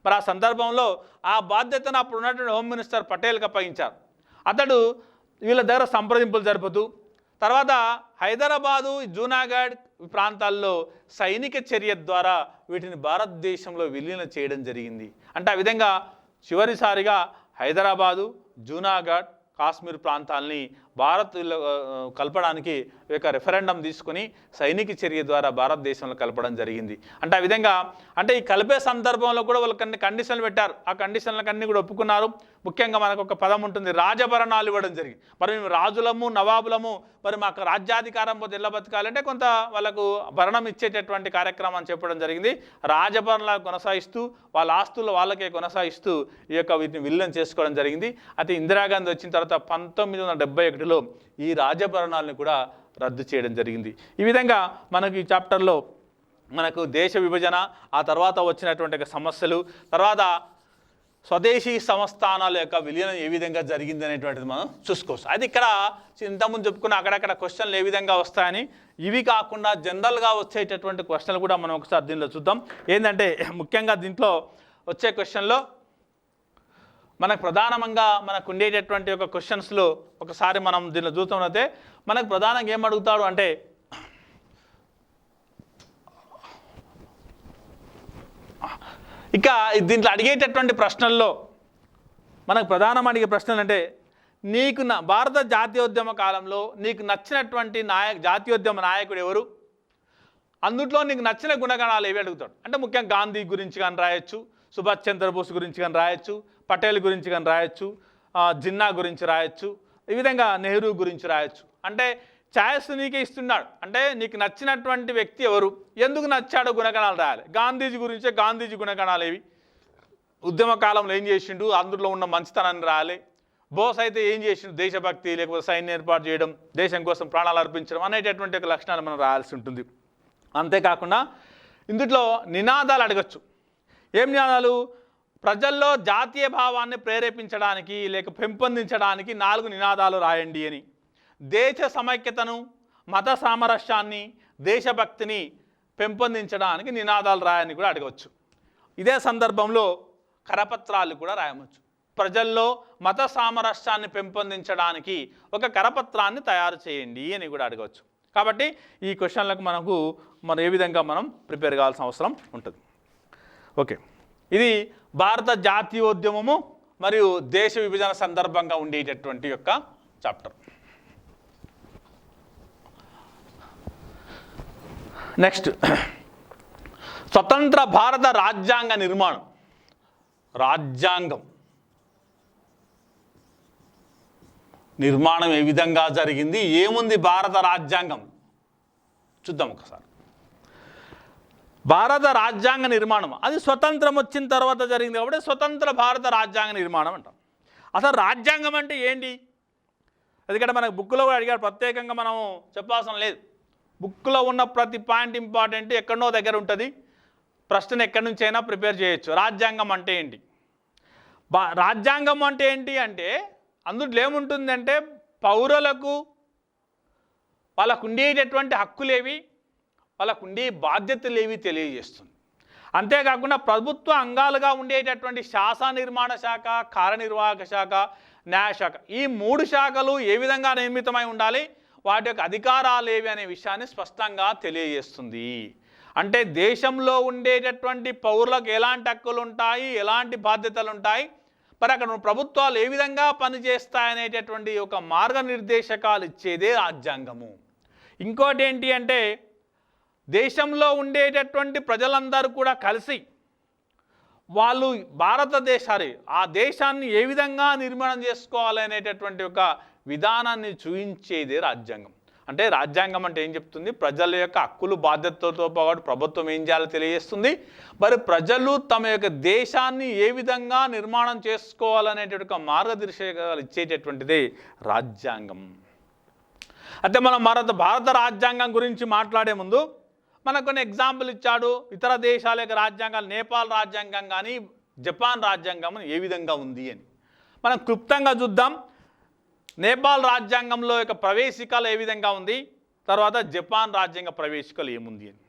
మరి ఆ సందర్భంలో ఆ బాధ్యతను అప్పుడు ఉన్నటువంటి హోమ్ మినిస్టర్ పటేల్కి అప్పగించారు. అతడు వీళ్ళ దగ్గర సంప్రదింపులు జరుపుతూ తర్వాత హైదరాబాదు, జూనాగఢ్ ప్రాంతాల్లో సైనిక చర్య ద్వారా వీటిని భారతదేశంలో విలీనం చేయడం జరిగింది. అంటే ఆ విధంగా చివరిసారిగా హైదరాబాదు, జూనాగఢ్, కాశ్మీర్ ప్రాంతాలని భారత్లో కలపడానికి ఒక రెఫరెండం తీసుకుని సైనిక చర్య ద్వారా భారతదేశంలో కలపడం జరిగింది. అంటే ఆ విధంగా అంటే ఈ కలిపే సందర్భంలో కూడా వాళ్ళు కొన్ని కండిషన్లు పెట్టారు. ఆ కండిషన్లకు అన్నీ కూడా ఒప్పుకున్నారు. ముఖ్యంగా మనకు ఒక పదం ఉంటుంది, రాజభరణాలు ఇవ్వడం జరిగింది. మరి మేము రాజులము, నవాబులము, మరి మాకు రాజ్యాధికారం పోతే ఎలా బతకాలంటే కొంత వాళ్ళకు భరణం ఇచ్చేటటువంటి కార్యక్రమాన్ని చెప్పడం జరిగింది. రాజభరణాలు కొనసాగిస్తూ వాళ్ళ ఆస్తులు వాళ్ళకే కొనసాగిస్తూ ఈ యొక్క వీటిని విలీనం చేసుకోవడం జరిగింది. అయితే ఇందిరాగాంధీ వచ్చిన తర్వాత 1971లో ఈ రాజభరణాలను కూడా రద్దు చేయడం జరిగింది. ఈ విధంగా మనకు ఈ చాప్టర్లో మనకు దేశ విభజన, ఆ తర్వాత వచ్చినటువంటి సమస్యలు, తర్వాత స్వదేశీ సంస్థానాల యొక్క విలీనం ఏ విధంగా జరిగింది అనేటువంటిది మనం చూసుకోవచ్చు. అయితే ఇక్కడ ఇంతకుముందు చెప్పుకున్న అక్కడక్కడ క్వశ్చన్లు ఏ విధంగా వస్తాయని, ఇవి కాకుండా జనరల్గా వచ్చేటటువంటి క్వశ్చన్లు కూడా మనం ఒకసారి దీనిలో చూద్దాం. ఏంటంటే ముఖ్యంగా దీంట్లో వచ్చే క్వశ్చన్లో మనకు ప్రధానంగా మనకు ఉండేటటువంటి ఒక క్వశ్చన్స్లో ఒకసారి మనం దీనిలో చూస్తున్నట్టే మనకు ప్రధానంగా ఏం అడుగుతాడు అంటే ఇక దీంట్లో అడిగేటటువంటి ప్రశ్నల్లో మనకు ప్రధానం అడిగే ప్రశ్నలు అంటే నీకు భారత జాతీయోద్యమ కాలంలో నీకు నచ్చినటువంటి జాతీయోద్యమ నాయకుడు ఎవరు, అందుట్లో నీకు నచ్చిన గుణగణాలు ఏవి అడుగుతాడు. అంటే ముఖ్యంగా గాంధీ గురించి కానీ రాయొచ్చు, సుభాష్ చంద్రబోస్ గురించి కానీ రాయొచ్చు, పటేల్ గురించి కానీ రాయొచ్చు, జిన్నా గురించి రాయొచ్చు, ఈ విధంగా నెహ్రూ గురించి రాయొచ్చు. అంటే ఛాయిస్ నీకే ఇస్తున్నాడు. అంటే నీకు నచ్చినటువంటి వ్యక్తి ఎవరు, ఎందుకు నచ్చాడో గుణగణాలు రాయాలి. గాంధీజీ గురించే గాంధీజీ గుణగణాలు ఏవి, ఉద్యమ కాలంలో ఏం చేసిండు, అందులో ఉన్న మంచితనాన్ని రాయాలి. బోస్ అయితే ఏం చేసిండు, దేశభక్తి లేకపోతే సైన్యం ఏర్పాటు చేయడం, దేశం కోసం ప్రాణాలు అర్పించడం అనేటటువంటి ఒక లక్షణాలు మనం రాయాల్సి ఉంటుంది. అంతేకాకుండా ఇందులో నినాదాలు అడగచ్చు. ఏం నినాదాలు, ప్రజల్లో జాతీయ భావాన్ని ప్రేరేపించడానికి లేక పెంపొందించడానికి 4 నినాదాలు రాయండి అని, దేశ సమైక్యతను, మత సామరస్యాన్ని, దేశభక్తిని పెంపొందించడానికి నినాదాలు రాయని కూడా అడగవచ్చు. ఇదే సందర్భంలో కరపత్రాలు కూడా రాయవచ్చు. ప్రజల్లో మత సామరస్యాన్ని పెంపొందించడానికి ఒక కరపత్రాన్ని తయారు చేయండి అని కూడా అడగవచ్చు. కాబట్టి ఈ క్వశ్చన్లకు మనం ఏ విధంగా మనం ప్రిపేర్ కావాల్సిన అవసరం ఉంటుంది. ఓకే, ఇది భారత జాతీయోద్యమము మరియు దేశ విభజన సందర్భంగా ఉండేటటువంటి యొక్క చాప్టర్. నెక్స్ట్, స్వతంత్ర భారత రాజ్యాంగ నిర్మాణం. రాజ్యాంగం నిర్మాణం ఏ విధంగా జరిగింది, ఏముంది భారత రాజ్యాంగం చూద్దాం ఒకసారి. భారత రాజ్యాంగ నిర్మాణం అది స్వతంత్రం వచ్చిన తర్వాత జరిగింది కాబట్టి స్వతంత్ర భారత రాజ్యాంగ నిర్మాణం అంటాం. అసలు రాజ్యాంగం అంటే ఏంటి, ఎందుకంటే మనకు బుక్లో కూడా అడిగారు, ప్రత్యేకంగా మనం చెప్పాల్సిన లేదు. బుక్లో ఉన్న ప్రతి పాయింట్ ఇంపార్టెంట్, ఎక్కడో దగ్గర ఉంటుంది. ప్రశ్న ఎక్కడి నుంచి అయినా ప్రిపేర్ చేయొచ్చు. రాజ్యాంగం అంటే ఏంటి, రాజ్యాంగం అంటే ఏంటి అంటే అందులో ఏముంటుందంటే పౌరులకు వాళ్ళకు ఉండేటటువంటి హక్కులేవి, వాళ్ళకు ఉండే బాధ్యతలు ఏవి తెలియజేస్తుంది. అంతేకాకుండా ప్రభుత్వ అంగాలుగా ఉండేటటువంటి శాసన నిర్మాణ శాఖ, కార్యనిర్వాహక శాఖ, న్యాయశాఖ, ఈ 3 శాఖలు ఏ విధంగా నిర్మితమై ఉండాలి, వాటి యొక్క అధికారాలు ఏవి అనే విషయాన్ని స్పష్టంగా తెలియజేస్తుంది. అంటే దేశంలో ఉండేటటువంటి పౌరులకు ఎలాంటి హక్కులు ఉంటాయి, ఎలాంటి బాధ్యతలు ఉంటాయి, మరి అక్కడ ప్రభుత్వాలు ఏ విధంగా పనిచేస్తాయనేటటువంటి ఒక మార్గనిర్దేశకాలు ఇచ్చేదే రాజ్యాంగము. ఇంకోటి ఏంటి అంటే దేశంలో ఉండేటటువంటి ప్రజలందరూ కూడా కలిసి వాళ్ళు భారతదేశాన్ని ఆ దేశాన్ని ఏ విధంగా నిర్మాణం చేసుకోవాలనేటటువంటి ఒక విధానాన్ని చూపించేదే రాజ్యాంగం. అంటే రాజ్యాంగం అంటే ఏం చెప్తుంది? ప్రజల యొక్క హక్కులు బాధ్యతలతో పాటు ప్రభుత్వం ఏం చేయాలో తెలియజేస్తుంది. మరి ప్రజలు తమ యొక్క దేశాన్ని ఏ విధంగా నిర్మాణం చేసుకోవాలనేటువంటి ఒక మార్గదర్శకాలు ఇచ్చేటటువంటిదే రాజ్యాంగం. అయితే మనం భారత రాజ్యాంగం గురించి మాట్లాడే ముందు మనకు కొన్ని ఎగ్జాంపుల్ ఇచ్చాడు. ఇతర దేశాల యొక్క రాజ్యాంగాలు, నేపాల్ రాజ్యాంగం కానీ జపాన్ రాజ్యాంగం ఏ విధంగా ఉంది అని మనం క్లుప్తంగా చూద్దాం. నేపాల్ రాజ్యాంగంలో యొక్క ప్రవేశికలు ఏ విధంగా ఉంది, తర్వాత జపాన్ రాజ్యాంగ ప్రవేశికలు ఏముంది అని.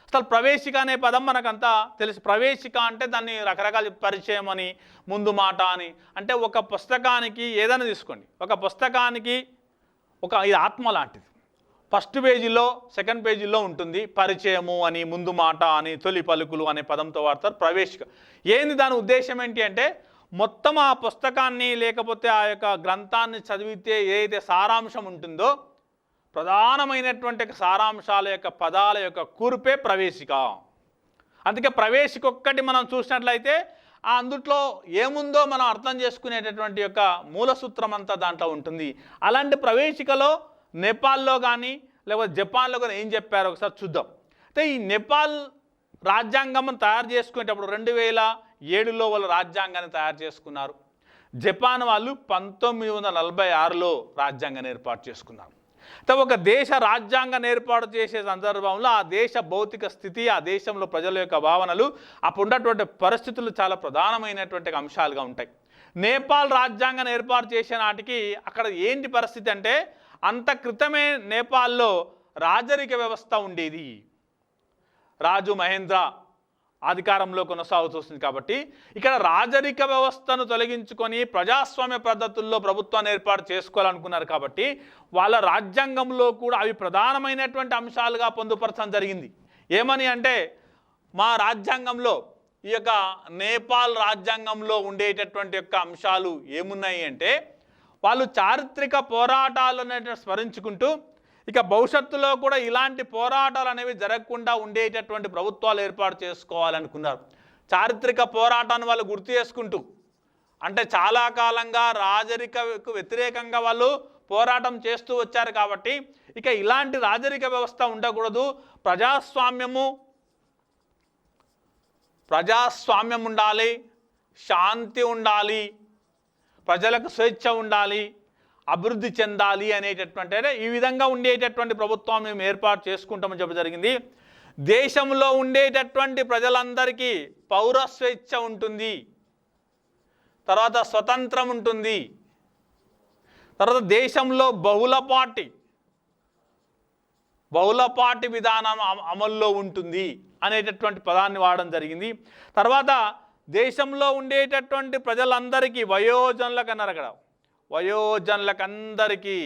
అసలు ప్రవేశిక అనే పదం మనకంతా తెలుసు. ప్రవేశిక అంటే దాన్ని రకరకాల పరిచయం అని, ముందు మాట అని. అంటే ఒక పుస్తకానికి ఏదైనా తీసుకోండి, ఒక పుస్తకానికి ఇది ఆత్మ లాంటిది. ఫస్ట్ పేజీలో, సెకండ్ పేజీలో ఉంటుంది పరిచయము అని, ముందు మాట అని, తొలి పలుకులు అనే పదంతో వాడతారు ప్రవేశిక. ఏంది దాని ఉద్దేశం ఏంటి అంటే మొత్తం ఆ పుస్తకాన్ని లేకపోతే ఆ యొక్క గ్రంథాన్ని చదివితే ఏదైతే సారాంశం ఉంటుందో ప్రధానమైనటువంటి సారాంశాల యొక్క పదాల యొక్క కూర్పే ప్రవేశిక. అందుకే ప్రవేశిక ఒక్కటి మనం చూసినట్లయితే అందుట్లో ఏముందో మనం అర్థం చేసుకునేటటువంటి యొక్క మూల సూత్రం అంతా దాంట్లో ఉంటుంది. అలాంటి ప్రవేశికలో నేపాల్లో కానీ లేకపోతే జపాన్లో కానీ ఏం చెప్పారో ఒకసారి చూద్దాం. అయితే ఈ నేపాల్ రాజ్యాంగం తయారు చేసుకునేటప్పుడు 2007లో వాళ్ళు రాజ్యాంగాన్ని తయారు చేసుకున్నారు. జపాన్ వాళ్ళు 1946లో రాజ్యాంగాన్ని ఏర్పాటు చేసుకున్నారు. అయితే ఒక దేశ రాజ్యాంగాన్ని ఏర్పాటు చేసే సందర్భంలో ఆ దేశ భౌతిక స్థితి, ఆ దేశంలో ప్రజల యొక్క భావనలు, అప్పుడు ఉన్నటువంటి పరిస్థితులు చాలా ప్రధానమైనటువంటి అంశాలుగా ఉంటాయి. నేపాల్ రాజ్యాంగాన్ని ఏర్పాటు చేసే నాటికి అక్కడ ఏంటి పరిస్థితి అంటే అంత క్రితమే నేపాల్లో రాజరిక వ్యవస్థ ఉండేది. రాజు మహేంద్ర అధికారంలో కొనసాగుతుంది. కాబట్టి ఇక్కడ రాజరిక వ్యవస్థను తొలగించుకొని ప్రజాస్వామ్య పద్ధతుల్లో ప్రభుత్వాన్ని ఏర్పాటు చేసుకోవాలనుకున్నారు. కాబట్టి వాళ్ళ రాజ్యాంగంలో కూడా అవి ప్రధానమైనటువంటి అంశాలుగా పొందుపరచడం జరిగింది. ఏమని అంటే మా రాజ్యాంగంలో ఈ యొక్క నేపాల్ రాజ్యాంగంలో ఉండేటటువంటి యొక్క అంశాలు ఏమున్నాయి అంటే వాళ్ళు చారిత్రక పోరాటాలను స్మరించుకుంటూ ఇక భవిష్యత్తులో కూడా ఇలాంటి పోరాటాలు అనేవి జరగకుండా ఉండేటటువంటి ప్రభుత్వాలు ఏర్పాటు చేసుకోవాలనుకున్నారు. చారిత్రక పోరాటాన్ని వాళ్ళు గుర్తు చేసుకుంటూ, అంటే చాలా కాలంగా రాజరికకు వ్యతిరేకంగా వాళ్ళు పోరాటం చేస్తూ వచ్చారు. కాబట్టి ఇక ఇలాంటి రాజరిక వ్యవస్థ ఉండకూడదు, ప్రజాస్వామ్యం ఉండాలి, శాంతి ఉండాలి, ప్రజలకు స్వేచ్ఛ ఉండాలి, అభివృద్ధి చెందాలి అనేటటువంటి ఈ విధంగా ఉండేటటువంటి ప్రభుత్వం మేము ఏర్పాటు చేసుకుంటామని చెప్పడం జరిగింది. దేశంలో ఉండేటటువంటి ప్రజలందరికీ పౌర స్వేచ్ఛ ఉంటుంది, తర్వాత స్వతంత్రం ఉంటుంది, తర్వాత దేశంలో బహుళ పార్టీ విధానం అమల్లో ఉంటుంది అనేటటువంటి పదాన్ని వాడడం జరిగింది. తర్వాత దేశంలో ఉండేటటువంటి ప్రజలందరికీ వయోజనులకందరికీ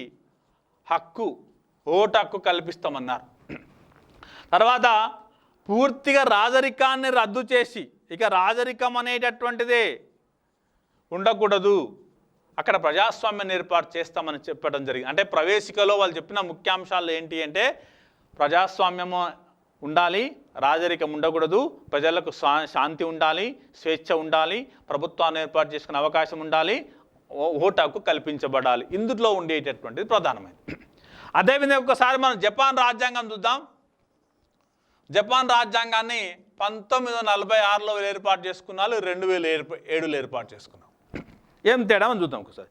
ఓటు హక్కు కల్పిస్తామన్నారు. తర్వాత పూర్తిగా రాజరికాన్ని రద్దు చేసి ఇక రాజరికం అనేటటువంటిదే ఉండకూడదు, అక్కడ ప్రజాస్వామ్యాన్ని ఏర్పాటు చేస్తామని చెప్పడం జరిగింది. అంటే ప్రవేశికలో వాళ్ళు చెప్పిన ముఖ్యాంశాలు ఏంటి అంటే ప్రజాస్వామ్యము ఉండాలి, రాజరికం ఉండకూడదు, ప్రజలకు శాంతి ఉండాలి, స్వేచ్ఛ ఉండాలి, ప్రభుత్వాన్ని ఏర్పాటు చేసుకునే అవకాశం ఉండాలి, ఓటు హక్కు కల్పించబడాలి. ఇందులో ఉండేటటువంటిది ప్రధానమైనది. అదేవిధంగా ఒకసారి మనం జపాన్ రాజ్యాంగం చూద్దాం. జపాన్ రాజ్యాంగాన్ని 1946లో ఏర్పాటు చేసుకున్నారు, 2007లో ఏర్పాటు చేసుకున్నాం. ఏం తేడా అని చూద్దాం ఒకసారి.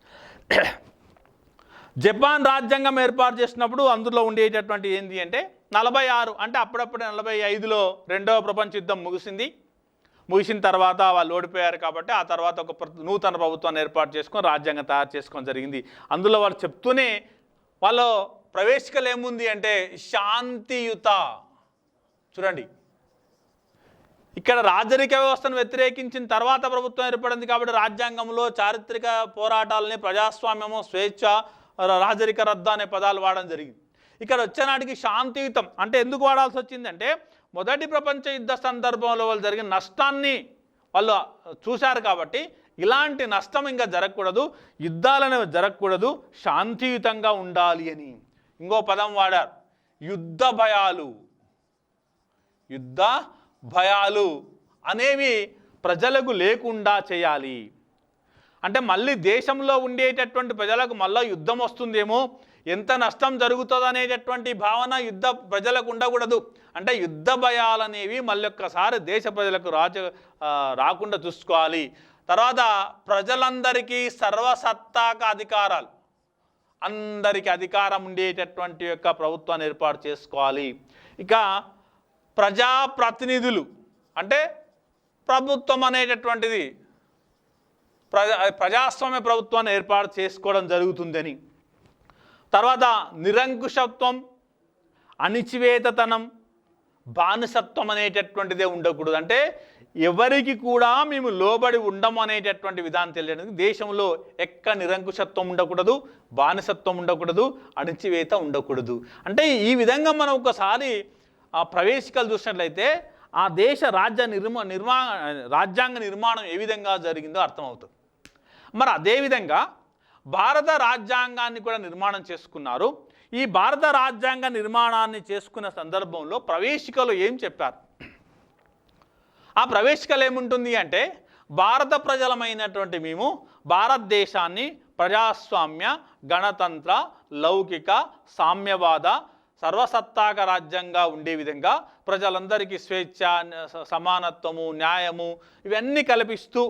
జపాన్ రాజ్యాంగం ఏర్పాటు చేసినప్పుడు అందులో ఉండేటటువంటి ఏంటి అంటే 46 అంటే అప్పుడప్పుడు 45లో రెండవ ప్రపంచ యుద్ధం ముగిసిన తర్వాత వాళ్ళు ఓడిపోయారు. కాబట్టి ఆ తర్వాత ఒక నూతన ప్రభుత్వాన్ని ఏర్పాటు చేసుకొని రాజ్యాంగం తయారు చేసుకోవడం జరిగింది. అందులో వాళ్ళు చెప్తూనే వాళ్ళ ప్రవేశికలు ఏముంది అంటే శాంతియుత. చూడండి, ఇక్కడ రాజరిక వ్యవస్థను వ్యతిరేకించిన తర్వాత ప్రభుత్వం ఏర్పడింది. కాబట్టి రాజ్యాంగంలో చారిత్రక పోరాటాలని, ప్రజాస్వామ్యము, స్వేచ్ఛ, రాజరిక రద్దు అనే పదాలు వాడడం జరిగింది. ఇక్కడ వచ్చేనాటికి శాంతియుతం అంటే ఎందుకు వాడాల్సి వచ్చిందంటే మొదటి ప్రపంచ యుద్ధ సందర్భంలో వాళ్ళు జరిగిన నష్టాన్ని వాళ్ళు చూశారు కాబట్టి ఇలాంటి నష్టం ఇంకా జరగకూడదు, యుద్ధాలనేవి జరగకూడదు, శాంతియుతంగా ఉండాలి అని ఇంకో పదం వాడారు, యుద్ధ భయాలు. యుద్ధ భయాలు అనేవి ప్రజలకు లేకుండా చేయాలి. అంటే మళ్ళీ దేశంలో ఉండేటటువంటి ప్రజలకు మళ్ళీ యుద్ధం వస్తుందేమో, ఎంత నష్టం జరుగుతుందో అనేటటువంటి భావన ప్రజలకు ఉండకూడదు. అంటే యుద్ధ భయాలనేవి మళ్ళీ ఒక్కసారి దేశ ప్రజలకు రాకుండా చూసుకోవాలి. తర్వాత ప్రజలందరికీ సర్వసత్తాక అధికారాలు, అందరికీ అధికారం ఉండేటటువంటి యొక్క ప్రభుత్వాన్ని ఏర్పాటు చేసుకోవాలి. ఇక ప్రజాప్రతినిధులు అంటే ప్రభుత్వం అనేటటువంటిది ప్రజాస్వామ్య ప్రభుత్వాన్ని ఏర్పాటు చేసుకోవడం జరుగుతుందని. తర్వాత నిరంకుశత్వం, అణిచివేతతనం, బానిసత్వం అనేటటువంటిదే ఉండకూడదు. అంటే ఎవరికి కూడా మేము లోబడి ఉండము అనేటటువంటి విధానం తెలియడానికి దేశంలో ఎక్క నిరంకుశత్వం ఉండకూడదు, బానిసత్వం ఉండకూడదు, అణిచివేత ఉండకూడదు. అంటే ఈ విధంగా మనం ఒకసారి ప్రవేశికలు చూసినట్లయితే ఆ దేశ రాజ్యాంగ నిర్మాణం ఏ విధంగా జరిగిందో అర్థమవుతుంది. మరి అదేవిధంగా భారత రాజ్యాంగాన్ని కూడా నిర్మాణం చేసుకున్నారు. ఈ భారత రాజ్యాంగ నిర్మాణాన్ని చేసుకున్న సందర్భంలో ప్రవేశికలు ఏం చెప్పారు? ఆ ప్రవేశికలు ఏముంటుంది అంటే భారత ప్రజలమైనటువంటి మేము భారతదేశాన్ని ప్రజాస్వామ్య, గణతంత్ర, లౌకిక, సామ్యవాద, సర్వసత్తాక రాజ్యంగా ఉండే విధంగా ప్రజలందరికీ స్వేచ్ఛ, సమానత్వము, న్యాయము ఇవన్నీ కల్పిస్తూ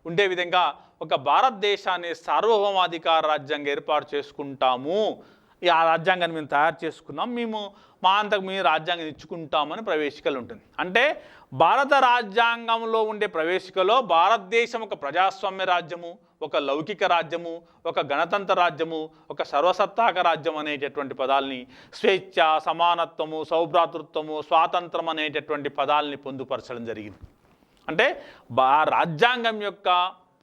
ఉండే విధంగా ఒక భారతదేశాన్ని సార్వభౌమాధికార రాజ్యాంగం ఏర్పాటు చేసుకుంటాము. ఆ రాజ్యాంగాన్ని మేము తయారు చేసుకున్నాం, మేము మా అంతకు మేము రాజ్యాంగం ఇచ్చుకుంటామని ప్రవేశికలు ఉంటుంది. అంటే భారత రాజ్యాంగంలో ఉండే ప్రవేశికలో భారతదేశం ఒక ప్రజాస్వామ్య రాజ్యము, ఒక లౌకిక రాజ్యము, ఒక గణతంత్ర రాజ్యము, ఒక సర్వసత్తాక రాజ్యం అనేటటువంటి పదాలని, స్వేచ్ఛ, సమానత్వము, సౌభ్రాతృత్వము, స్వాతంత్రం అనేటటువంటి పదాలని పొందుపరచడం జరిగింది. అంటే రాజ్యాంగం యొక్క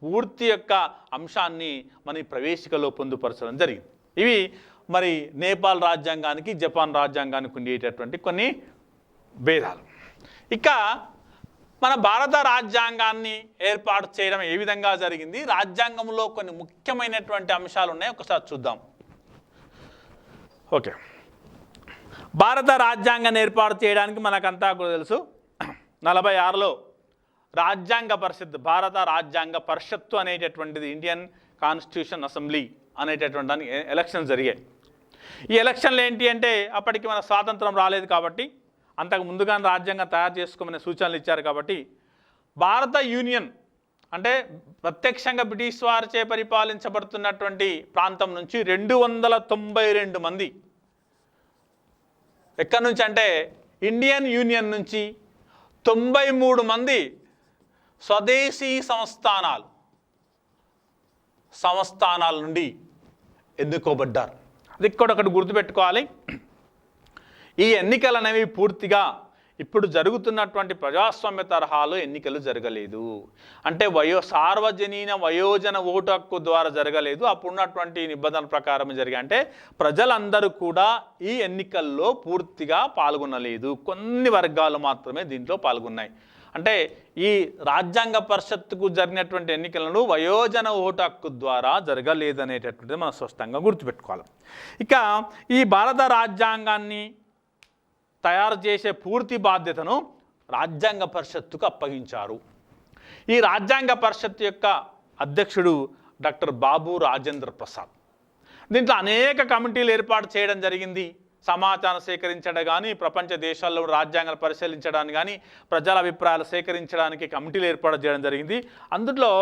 పూర్తి యొక్క అంశాన్ని మన ప్రవేశికలో పొందుపరచడం జరిగింది. ఇవి మరి నేపాల్ రాజ్యాంగానికి, జపాన్ రాజ్యాంగానికి ఉండేటటువంటి కొన్ని భేదాలు. ఇక మన భారత రాజ్యాంగాన్ని ఏర్పాటు చేయడం ఏ విధంగా జరిగింది, రాజ్యాంగంలో కొన్ని ముఖ్యమైనటువంటి అంశాలు ఉన్నాయి, ఒకసారి చూద్దాం. ఓకే, భారత రాజ్యాంగాన్ని ఏర్పాటు చేయడానికి మనకంతా కూడా తెలుసు 46లో రాజ్యాంగ పరిషత్, భారత రాజ్యాంగ పరిషత్తు అనేటటువంటిది, ఇండియన్ కాన్స్టిట్యూషన్ అసెంబ్లీ అనేటటువంటి దానికి ఎలక్షన్స్ జరిగాయి. ఈ ఎలక్షన్లు ఏంటి అంటే అప్పటికి మన స్వాతంత్రం రాలేదు కాబట్టి, అంతకు ముందుగానే రాజ్యాంగం తయారు చేసుకోమనే సూచనలు ఇచ్చారు కాబట్టి భారత యూనియన్ అంటే ప్రత్యక్షంగా బ్రిటిష్ వారిచే పరిపాలించబడుతున్నటువంటి ప్రాంతం నుంచి 292 మంది, ఎక్కడి నుంచి అంటే ఇండియన్ యూనియన్ నుంచి 93 మంది స్వదేశీ సంస్థానాల నుండి ఎన్నుకోబడ్డారు. అది ఇక్కడ ఒకటి గుర్తుపెట్టుకోవాలి. ఈ ఎన్నికలు అనేవి పూర్తిగా ఇప్పుడు జరుగుతున్నటువంటి ప్రజాస్వామ్య తరహాలో ఎన్నికలు జరగలేదు. అంటే సార్వజనీన వయోజన ఓటు హక్కు ద్వారా జరగలేదు, అప్పుడున్నటువంటి నిబంధనల ప్రకారం జరిగాయి. అంటే ప్రజలందరూ కూడా ఈ ఎన్నికల్లో పూర్తిగా పాల్గొనలేదు, కొన్ని వర్గాలు మాత్రమే దీంట్లో పాల్గొన్నాయి. అంటే ఈ రాజ్యాంగ పరిషత్తుకు జరిగినటువంటి ఎన్నికలను వయోజన ఓటు హక్కు ద్వారా జరగలేదనేటటువంటిది మనం స్పష్టంగా గుర్తుపెట్టుకోవాలి. ఇక ఈ భారత రాజ్యాంగాన్ని తయారు చేసే పూర్తి బాధ్యతను రాజ్యాంగ పరిషత్తుకు అప్పగించారు. ఈ రాజ్యాంగ పరిషత్తు యొక్క అధ్యక్షుడు డాక్టర్ బాబు రాజేంద్ర ప్రసాద్. దీంట్లో అనేక కమిటీలు ఏర్పాటు చేయడం జరిగింది. సమాచారం సేకరించడం కానీ, ప్రపంచ దేశాల్లో రాజ్యాంగాలు పరిశీలించడానికి కానీ, ప్రజల అభిప్రాయాలు సేకరించడానికి కమిటీలు ఏర్పాటు చేయడం జరిగింది. అందులో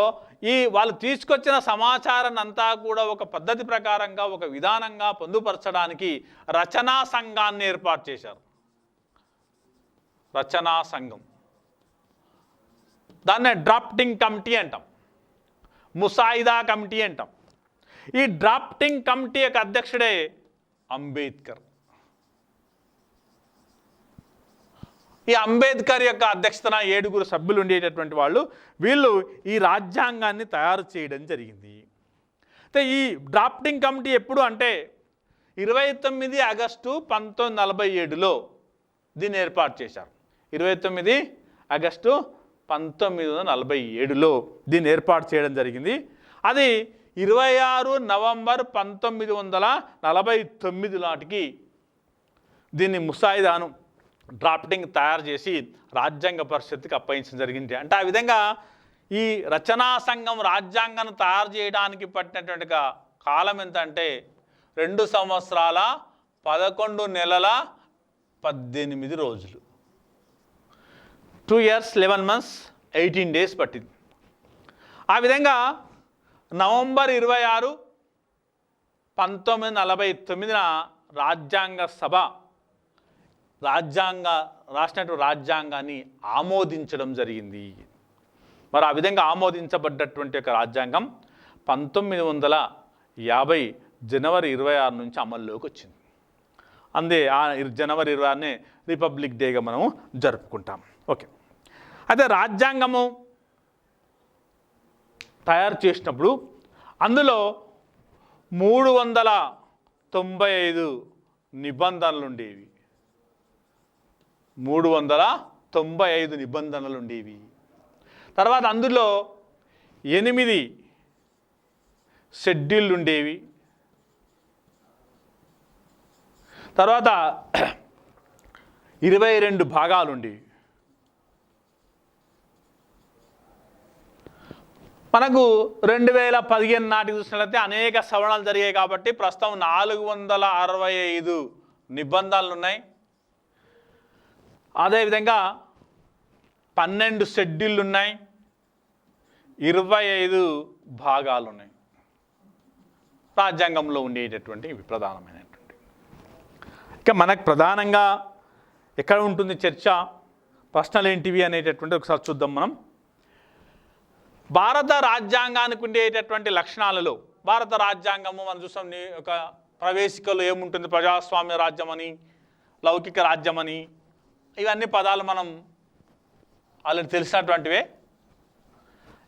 వాళ్ళు తీసుకొచ్చిన సమాచారాన్ని అంతా కూడా ఒక పద్ధతి ప్రకారంగా, ఒక విధానంగా పొందుపరచడానికి రచనా సంఘాన్ని ఏర్పాటు చేశారు. రచనా సంఘం, దాన్నే డ్రాఫ్టింగ్ కమిటీ అంటాం, ముసాయిదా కమిటీ అంటాం. ఈ డ్రాఫ్టింగ్ కమిటీ యొక్క అధ్యక్షుడే అంబేద్కర్. ఈ అంబేద్కర్ యొక్క అధ్యక్షతన 7 సభ్యులు ఉండేటటువంటి వీళ్ళు ఈ రాజ్యాంగాన్ని తయారు చేయడం జరిగింది. అయితే ఈ డ్రాఫ్టింగ్ కమిటీ ఎప్పుడు అంటే 29 ఆగస్టు 1947లో దీన్ని ఏర్పాటు చేశారు. 29 ఆగస్టు 1947లో దీన్ని ఏర్పాటు చేయడం జరిగింది. అది 26 నవంబర్ 1949 నాటికి దీన్ని ముసాయిదాను డ్రాఫ్టింగ్ తయారు చేసి రాజ్యాంగ పరిషత్తుకి అప్పగించడం జరిగింది. అంటే ఆ విధంగా ఈ రచనా సంఘం రాజ్యాంగాన్ని తయారు చేయడానికి పట్టినటువంటి కాలం ఎంత అంటే 2 సంవత్సరాల 11 నెలల 18 రోజులు. 2 years 11 months 18 days పట్టింది. ఆ విధంగా నవంబర్ 26, 1949న రాజ్యాంగ సభ రాసినటువంటి రాజ్యాంగాన్ని ఆమోదించడం జరిగింది. మరి ఆ విధంగా ఆమోదించబడ్డటువంటి ఒక రాజ్యాంగం 1950 జనవరి 26 నుంచి అమల్లోకి వచ్చింది. అందే ఆ జనవరి 26నే రిపబ్లిక్ డేగా మనము జరుపుకుంటాం. ఓకే, అయితే రాజ్యాంగము తయారు చేసినప్పుడు అందులో 395 నిబంధనలు ఉండేవి. 395 నిబంధనలు ఉండేవి. తర్వాత అందులో 8 షెడ్యూళ్ళు ఉండేవి. తర్వాత 22 భాగాలు ఉండేవి. మనకు 2015 నాటికి చూసినట్లయితే అనేక సవరణలు జరిగాయి కాబట్టి ప్రస్తుతం 465 నిబంధనలు ఉన్నాయి. అదేవిధంగా 12 షెడ్యూళ్ళు ఉన్నాయి, 25 భాగాలు ఉన్నాయి. రాజ్యాంగంలో ఉండేటటువంటి ఇవి ప్రధానమైనటువంటి. ఇక మనకు ప్రధానంగా ఎక్కడ ఉంటుంది చర్చ, ప్రశ్నలు ఏంటివి అనేటటువంటి ఒకసారి చూద్దాం మనం. భారత రాజ్యాంగానికి ఉండేటటువంటి లక్షణాలలో భారత రాజ్యాంగము మనం చూస్తాం ఒక ప్రవేశికలో ఏముంటుంది, ప్రజాస్వామ్య రాజ్యం అని, లౌకిక రాజ్యం అని, ఇవన్నీ పదాలు మనం ఆల్రెడీ తెలిసినటువంటివే.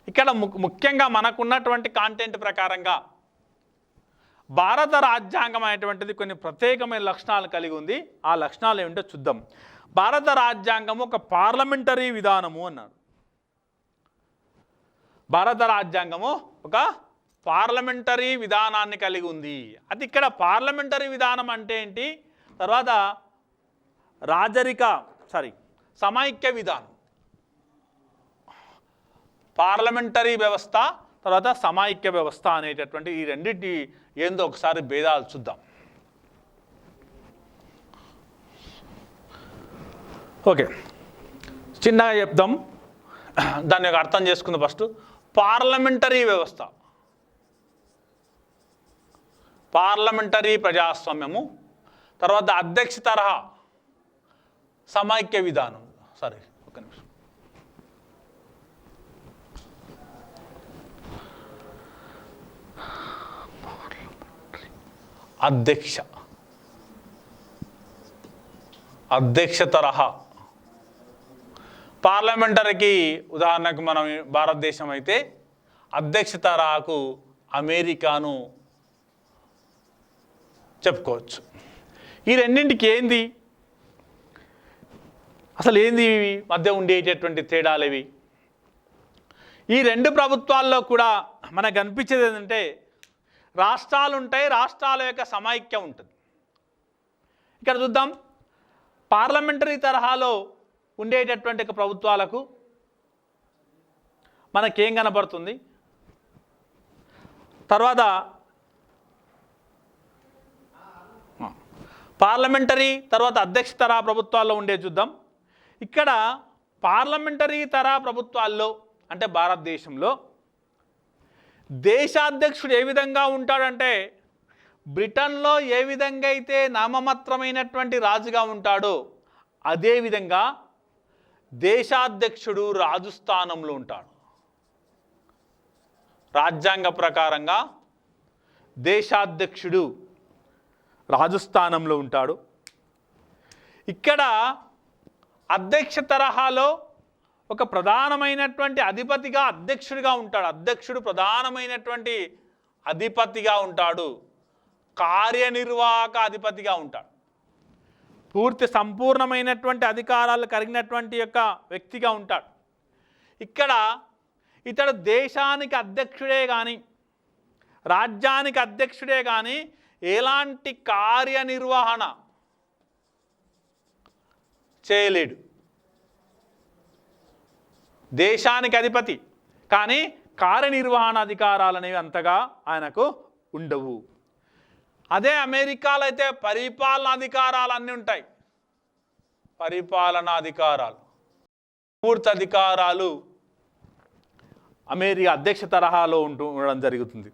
ఇక్కడ ముఖ్యంగా మనకున్నటువంటి కాంటెంట్ ప్రకారంగా భారత రాజ్యాంగం అనేటువంటిది కొన్ని ప్రత్యేకమైన లక్షణాలు కలిగి ఉంది. ఆ లక్షణాలు ఏమిటో చూద్దాం. భారత రాజ్యాంగము ఒక పార్లమెంటరీ విధానము అన్నారు. భారత రాజ్యాంగము ఒక పార్లమెంటరీ విధానాన్ని కలిగి ఉంది. అది ఇక్కడ పార్లమెంటరీ విధానం అంటే ఏంటి, తర్వాత సమైక్య విధానం, పార్లమెంటరీ వ్యవస్థ తర్వాత సమైక్య వ్యవస్థ అనేటటువంటి ఈ రెండింటి ఏందో ఒకసారి భేదాలు చూద్దాం. ఓకే, చిన్నగా చెప్దాం, దాన్ని అర్థం చేసుకుందాం. ఫస్ట్ పార్లమెంటరీ వ్యవస్థ, పార్లమెంటరీ ప్రజాస్వామ్యము, తర్వాత అధ్యక్ష తరహా సమైక్య విధానం. సరే, ఒక నిమిషం. అధ్యక్ష తరహా పార్లమెంటరీకి ఉదాహరణకు మనం భారతదేశం అయితే అధ్యక్ష తరహాకు అమెరికాను చెప్పుకోవచ్చు. ఈ రెండింటికి ఏంది అసలు ఏంది మధ్య ఉండేటటువంటి తేడాలు ఇవి? ఈ రెండు ప్రభుత్వాల్లో కూడా మనకు అనిపించేది ఏంటంటే రాష్ట్రాలు ఉంటాయి, రాష్ట్రాల యొక్క సమైక్యం ఉంటుంది. ఇక్కడ చూద్దాం, పార్లమెంటరీ తరహాలో ఉండేటటువంటి ప్రభుత్వాలకు మనకేం కనబడుతుంది, తర్వాత పార్లమెంటరీ తర్వాత అధ్యక్ష తరహా ప్రభుత్వాల్లో ఉండే చూద్దాం. ఇక్కడ పార్లమెంటరీ తరహా ప్రభుత్వాల్లో అంటే భారతదేశంలో దేశాధ్యక్షుడు ఏ విధంగా ఉంటాడంటే బ్రిటన్లో ఏ విధంగా అయితే నామమాత్రమైనటువంటి రాజుగా ఉంటాడో అదేవిధంగా దేశాధ్యక్షుడు రాజు స్థానంలో ఉంటాడు. రాజ్యాంగ ప్రకారంగా దేశాధ్యక్షుడు రాజు స్థానంలో ఉంటాడు. ఇక్కడ అధ్యక్ష తరహాలో ఒక ప్రధానమైనటువంటి అధిపతిగా అధ్యక్షుడిగా ఉంటాడు. అధ్యక్షుడు ప్రధానమైనటువంటి అధిపతిగా ఉంటాడు. కార్యనిర్వాహక అధిపతిగా ఉంటాడు. పూర్తి సంపూర్ణమైనటువంటి అధికారాలు కలిగినటువంటి యొక్క వ్యక్తిగా ఉంటాడు. ఇక్కడ ఇతడు దేశానికి అధ్యక్షుడే కానీ రాజ్యానికి అధ్యక్షుడే కానీ ఎలాంటి కార్యనిర్వహణ చేయలేడు. దేశానికి అధిపతి కానీ కార్యనిర్వహణ అధికారాలు అనేవి అంతగా ఆయనకు ఉండవు. అదే అమెరికాలో అయితే పరిపాలనా అధికారాలు అన్నీ ఉంటాయి. పరిపాలనా అధికారాలు, పూర్తి అధికారాలు అమెరికా అధ్యక్ష తరహాలో ఉండడం జరుగుతుంది.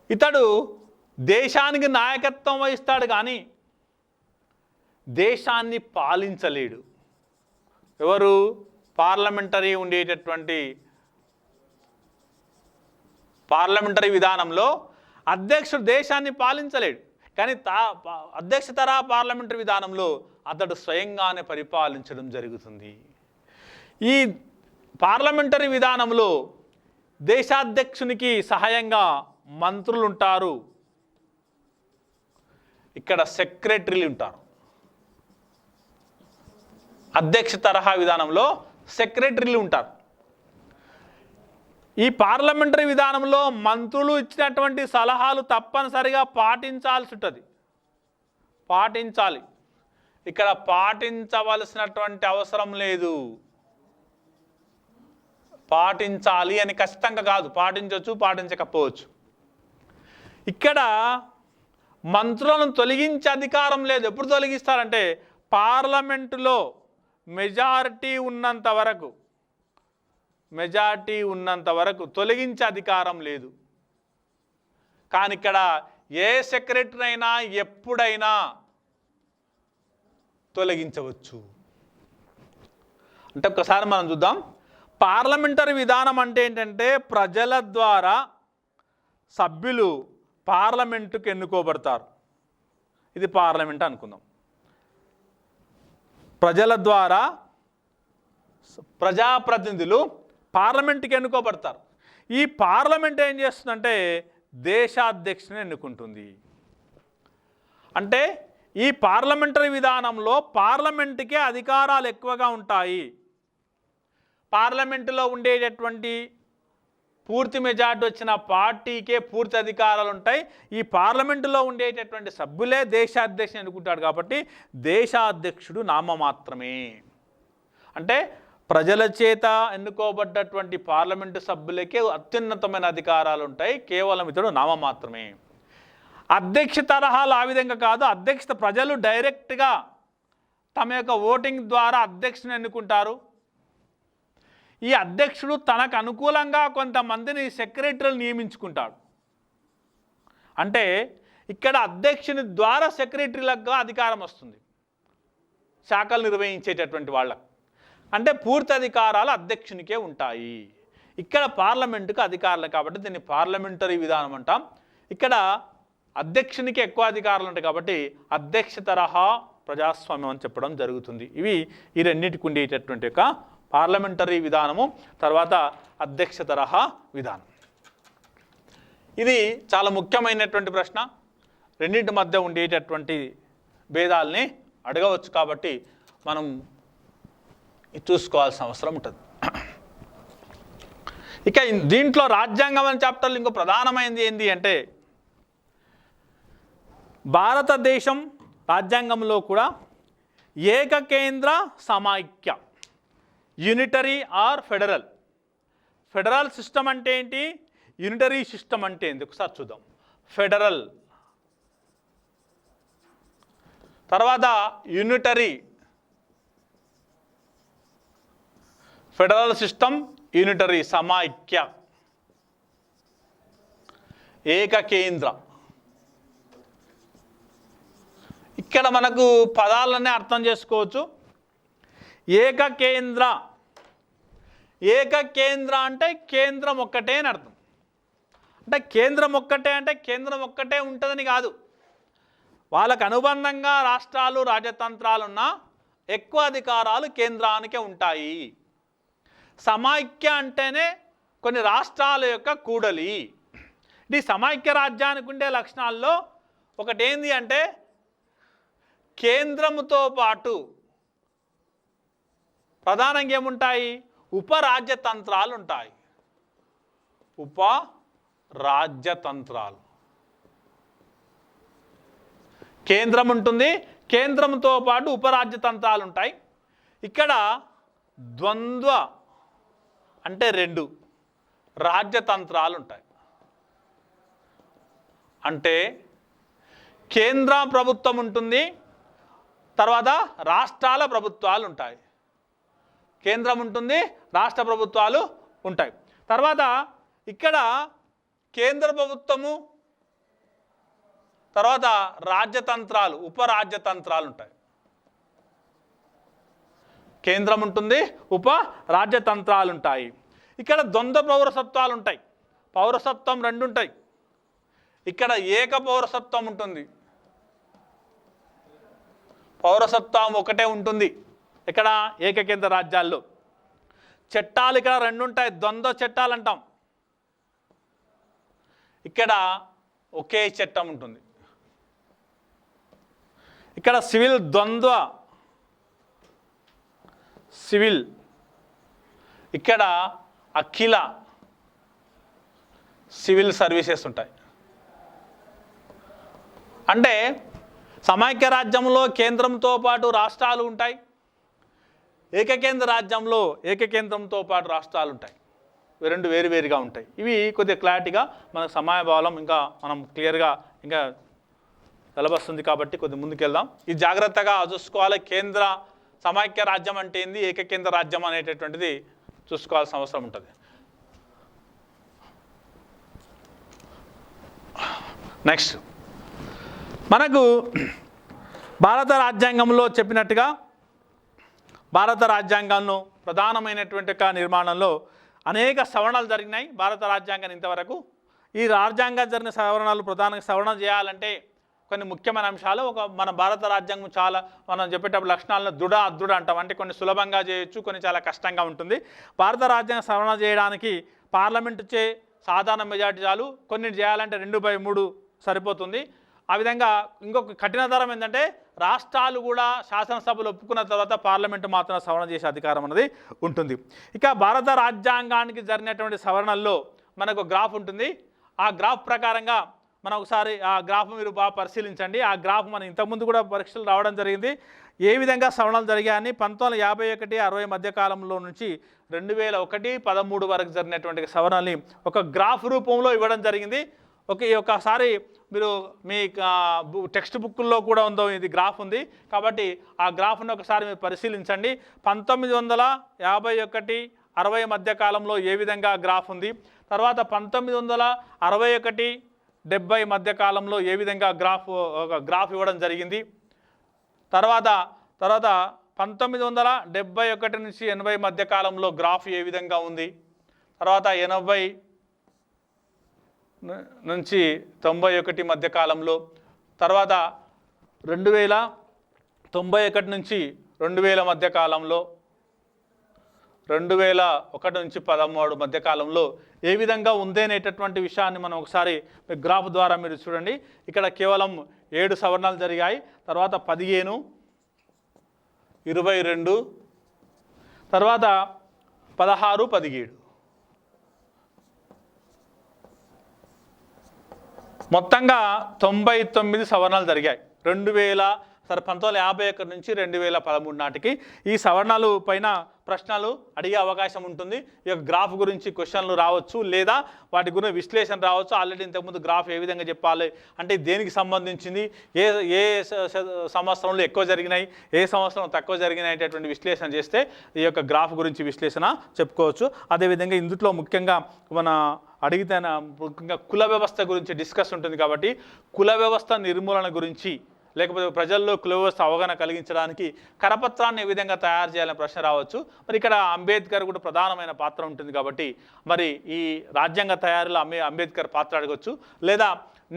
ఇతడు దేశానికి నాయకత్వం వహిస్తాడు కానీ దేశాన్ని పాలించలేడు. ఎవరు? పార్లమెంటరీ ఉండేటటువంటి పార్లమెంటరీ విధానంలో అధ్యక్షుడు దేశాన్ని పాలించలేడు కానీ అధ్యక్ష తరహా పార్లమెంటరీ విధానంలో అతడు స్వయంగానే పరిపాలించడం జరుగుతుంది. ఈ పార్లమెంటరీ విధానంలో దేశాధ్యక్షునికి సహాయంగా మంత్రులు ఉంటారు, ఇక్కడ సెక్రటరీలు ఉంటారు. అధ్యక్ష తరహా విధానంలో సెక్రటరీలు ఉంటారు. ఈ పార్లమెంటరీ విధానంలో మంత్రులు ఇచ్చినటువంటి సలహాలు తప్పనిసరిగా పాటించాల్సి ఉంటుంది, పాటించాలి. ఇక్కడ పాటించవలసినటువంటి అవసరం లేదు. పాటించాలి అని ఖచ్చితంగా కాదు, పాటించవచ్చు, పాటించకపోవచ్చు. ఇక్కడ మంత్రులను తొలగించే అధికారం లేదు. ఎప్పుడు తొలగిస్తారంటే పార్లమెంటులో మెజారిటీ ఉన్నంత వరకు తొలగించే అధికారం లేదు. కానీ ఇక్కడ ఏ సెక్రటరీ అయినా ఎప్పుడైనా తొలగించవచ్చు. అంటే ఒకసారి మనం చూద్దాం. పార్లమెంటరీ విధానం అంటే ఏంటంటే ప్రజల ద్వారా సభ్యులు పార్లమెంటుకు ఎన్నుకోబడతారు. ఇది పార్లమెంట్ అనుకుందాం. ప్రజల ద్వారా ప్రజాప్రతినిధులు పార్లమెంటుకి ఎన్నుకోబడతారు. ఈ పార్లమెంట్ ఏం చేస్తుందంటే దేశాధ్యక్షుని ఎన్నుకుంటుంది. అంటే ఈ పార్లమెంటరీ విధానంలో పార్లమెంటుకే అధికారాలు ఎక్కువగా ఉంటాయి. పార్లమెంటులో ఉండేటటువంటి పూర్తి మెజార్టీ వచ్చిన పార్టీకే పూర్తి అధికారాలు ఉంటాయి. ఈ పార్లమెంటులో ఉండేటటువంటి సభ్యులే దేశాధ్యక్షుని ఎన్నుకుంటాడు. కాబట్టి దేశాధ్యక్షుడు నామమాత్రమే. అంటే ప్రజల చేత ఎన్నుకోబడ్డటువంటి పార్లమెంటు సభ్యులకే అత్యున్నతమైన అధికారాలు ఉంటాయి, కేవలం ఇతడు నామమాత్రమే. అధ్యక్ష తరహాలు ఆ విధంగా కాదు. అధ్యక్షత ప్రజలు డైరెక్ట్గా తమ యొక్క ఓటింగ్ ద్వారా అధ్యక్షుని ఎన్నుకుంటారు. ఈ అధ్యక్షుడు తనకు అనుకూలంగా కొంతమందిని సెక్రటరీలు నియమించుకుంటాడు. అంటే ఇక్కడ అధ్యక్షుని ద్వారా సెక్రటరీలకు అధికారం వస్తుంది, శాఖలు నిర్వహించేటటువంటి వాళ్ళకు. అంటే పూర్తి అధికారాలు అధ్యక్షునికే ఉంటాయి. ఇక్కడ పార్లమెంటుకు అధికారులు కాబట్టి దీన్ని పార్లమెంటరీ విధానం అంటాం. ఇక్కడ అధ్యక్షునికి ఎక్కువ అధికారాలు ఉంటాయి కాబట్టి అధ్యక్ష తరహా ప్రజాస్వామ్యం అని చెప్పడం జరుగుతుంది. ఇవి ఈ రెండింటికి ఉండేటటువంటి యొక్క పార్లమెంటరీ విధానము, తర్వాత అధ్యక్ష తరహా విధానం. ఇది చాలా ముఖ్యమైనటువంటి ప్రశ్న. రెండింటి మధ్య ఉండేటటువంటి భేదాలని అడగవచ్చు కాబట్టి మనం చూసుకోవాల్సిన అవసరం ఉంటుంది. ఇక దీంట్లో రాజ్యాంగం అనే చాప్టర్లో ఇంకో ప్రధానమైనది ఏంటి అంటే భారతదేశం రాజ్యాంగంలో కూడా ఏకకేంద్ర సమాఖ్య, unitary or federal. Federal system అంటే ఏంటి, యూనిటరీ సిస్టమ్ అంటే ఏంటి ఒకసారి చూద్దాం. ఫెడరల్, తర్వాత యూనిటరీ. ఫెడరల్ సిస్టమ్, యూనిటరీ సమాఖ్య, ఏకకేంద్ర. ఇక్కడ మనకు పదాలనే అర్థం చేసుకోవచ్చు. ఏకకేంద్ర, ఏకకేంద్ర అంటే కేంద్రం ఒక్కటే అని అర్థం. అంటే కేంద్రం ఒక్కటే అంటే కేంద్రం ఒక్కటే ఉంటుందని కాదు, వాళ్ళకు అనుబంధంగా రాష్ట్రాలు రాజతంత్రాలున్న ఎక్కువ అధికారాలు కేంద్రానికే ఉంటాయి. సమాఖ్య అంటేనే కొన్ని రాష్ట్రాల యొక్క కూడలి. ఇది సమైక్య రాజ్యానికి ఉండే లక్షణాల్లో ఒకటి ఏంది అంటే కేంద్రముతో పాటు ప్రధానంగా ఏముంటాయి, ఉపరాజ్యతంత్రాలు ఉంటాయి. ఉపరాజ్యతంత్రాలు. కేంద్రం ఉంటుంది, కేంద్రంతో పాటు ఉపరాజ్యతంత్రాలు ఉంటాయి. ఇక్కడ ద్వంద్వ అంటే రెండు రాజ్యతంత్రాలు ఉంటాయి. అంటే కేంద్ర ప్రభుత్వం ఉంటుంది, తర్వాత రాష్ట్రాల ప్రభుత్వాలు ఉంటాయి. కేంద్రం ఉంటుంది, రాష్ట్ర ప్రభుత్వాలు ఉంటాయి. తర్వాత ఇక్కడ కేంద్ర ప్రభుత్వము, తర్వాత రాజ్యతంత్రాలు, ఉపరాజ్యతంత్రాలు ఉంటాయి. కేంద్రం ఉంటుంది, ఉప రాజ్యతంత్రాలు ఉంటాయి. ఇక్కడ ద్వంద్వ పౌరసత్వాలు ఉంటాయి. పౌరసత్వం రెండు ఉంటాయి. ఇక్కడ ఏక పౌరసత్వం ఉంటుంది. పౌరసత్వం ఒకటే ఉంటుంది ఇక్కడ ఏకకేంద్ర రాజ్యాల్లో. చట్టాలు ఇక్కడ రెండు ఉంటాయి, ద్వంద్వ చట్టాలు అంటాం. ఇక్కడ ఒకే చట్టం ఉంటుంది. ఇక్కడ సివిల్ ద్వంద్వ సివిల్, ఇక్కడ అఖిల సివిల్ సర్వీసెస్ ఉంటాయి. అంటే సమైక్య రాజ్యంలో కేంద్రంతో పాటు రాష్ట్రాలు ఉంటాయి, ఏకకేంద్ర రాజ్యంలో ఏకకేంద్రంతో పాటు రాష్ట్రాలు ఉంటాయి. రెండు వేరువేరుగా ఉంటాయి. ఇవి కొద్దిగా క్లారిటీగా మనకు సమయభావం ఇంకా మనం క్లియర్గా ఇంకా సిలబస్ ఉంది కాబట్టి కొద్దిగా ముందుకెళ్దాం. ఇది జాగ్రత్తగా చూసుకోవాలి. కేంద్ర సమైక్య రాజ్యం అంటే ఏంది, ఏకకేంద్ర రాజ్యం అనేటటువంటిది చూసుకోవాల్సిన అవసరం ఉంటుంది. నెక్స్ట్ మనకు భారత రాజ్యాంగంలో చెప్పినట్టుగా భారత రాజ్యాంగంలో ప్రధానమైనటువంటి నిర్మాణంలో అనేక సవరణలు జరిగినాయి. భారత రాజ్యాంగాన్ని ఇంతవరకు ఈ రాజ్యాంగం జరిగిన సవరణలు ప్రధానంగా సవరణ చేయాలంటే కొన్ని ముఖ్యమైన అంశాలు మన భారత రాజ్యాంగం చాలా మనం చెప్పేటప్పుడు లక్షణాలను దృఢ అదృఢ అంటాం. అంటే కొన్ని సులభంగా చేయొచ్చు, కొన్ని చాలా కష్టంగా ఉంటుంది. భారత రాజ్యాంగ సవరణ చేయడానికి పార్లమెంటు చే సాధారణ మెజార్టీ చాలు, కొన్ని చేయాలంటే 2/3 సరిపోతుంది. ఆ విధంగా ఇంకొక కఠినతరం ఏంటంటే రాష్ట్రాలు కూడా శాసనసభలు ఒప్పుకున్న తర్వాత పార్లమెంటు మాత్రం సవరణ చేసే అధికారం అనేది ఉంటుంది. ఇక భారత రాజ్యాంగానికి జరిగినటువంటి సవరణల్లో మనకు గ్రాఫ్ ఉంటుంది. ఆ గ్రాఫ్ ప్రకారంగా మనం ఒకసారి ఆ గ్రాఫ్ మీరు బాగా పరిశీలించండి. ఆ గ్రాఫ్ మనం ఇంతకుముందు కూడా పరీక్షలు రావడం జరిగింది. ఏ విధంగా సవరణలు జరిగాయని 1951-60 మధ్యకాలంలో నుంచి 2001-13 వరకు జరిగినటువంటి సవరణల్ని ఒక గ్రాఫ్ రూపంలో ఇవ్వడం జరిగింది. ఒకసారి మీరు మీ టెక్స్ట్ బుక్లో కూడా ఉందో ఇది గ్రాఫ్ ఉంది కాబట్టి ఆ గ్రాఫ్ను ఒకసారి మీరు పరిశీలించండి. 1951-60 మధ్యకాలంలో ఏ విధంగా గ్రాఫ్ ఉంది, తర్వాత 1961-70 మధ్యకాలంలో ఏ విధంగా గ్రాఫ్ ఇవ్వడం జరిగింది, తర్వాత 1971 నుంచి 80 మధ్యకాలంలో గ్రాఫ్ ఏ విధంగా ఉంది, తర్వాత 80 నుంచి 91 మధ్యకాలంలో, తర్వాత 2091 నుంచి 2000 మధ్యకాలంలో, 2001 నుంచి 13 మధ్యకాలంలో ఏ విధంగా ఉంది అనేటటువంటి విషయాన్ని మనం ఒకసారి గ్రాఫ్ ద్వారా మీరు చూడండి. ఇక్కడ కేవలం 7 సవరణలు జరిగాయి, తర్వాత 15, 22, తర్వాత 16, 17 మొత్తంగా 99 సవరణలు జరిగాయి. 1951 నుంచి 2013 నాటికి ఈ సవరణలు పైన ప్రశ్నలు అడిగే అవకాశం ఉంటుంది. ఈ యొక్క గ్రాఫ్ గురించి క్వశ్చన్లు రావచ్చు, లేదా వాటి గురించి విశ్లేషణ రావచ్చు. ఆల్రెడీ ఇంతకుముందు గ్రాఫ్ ఏ విధంగా చెప్పాలి అంటే దేనికి సంబంధించింది, ఏ సంవత్సరంలో ఎక్కువ జరిగినాయి, ఏ సంవత్సరం తక్కువ జరిగినాయి విశ్లేషణ చేస్తే ఈ యొక్క గ్రాఫ్ గురించి విశ్లేషణ చెప్పుకోవచ్చు. అదేవిధంగా ఇందులో ముఖ్యంగా మన అడిగితే ముఖ్యంగా కుల వ్యవస్థ గురించి డిస్కస్ ఉంటుంది కాబట్టి కుల వ్యవస్థ నిర్మూలన గురించి లేకపోతే ప్రజల్లో కుల వ్యవస్థ అవగాహన కలిగించడానికి కరపత్రాన్ని ఏ విధంగా తయారు చేయాలనే ప్రశ్న రావచ్చు. మరి ఇక్కడ అంబేద్కర్ కూడా ప్రధానమైన పాత్ర ఉంటుంది కాబట్టి మరి ఈ రాజ్యాంగ తయారీలో అంబేద్కర్ పాత్ర అడగవచ్చు, లేదా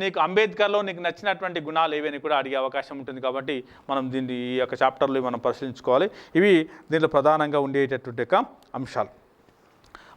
నీకు అంబేద్కర్లో నీకు నచ్చినటువంటి గుణాలు ఏవని కూడా అడిగే అవకాశం ఉంటుంది. కాబట్టి మనం ఈ యొక్క చాప్టర్లో మనం పరిశీలించుకోవాలి. ఇవి దీంట్లో ప్రధానంగా ఉండేటటువంటి యొక్క అంశాలు.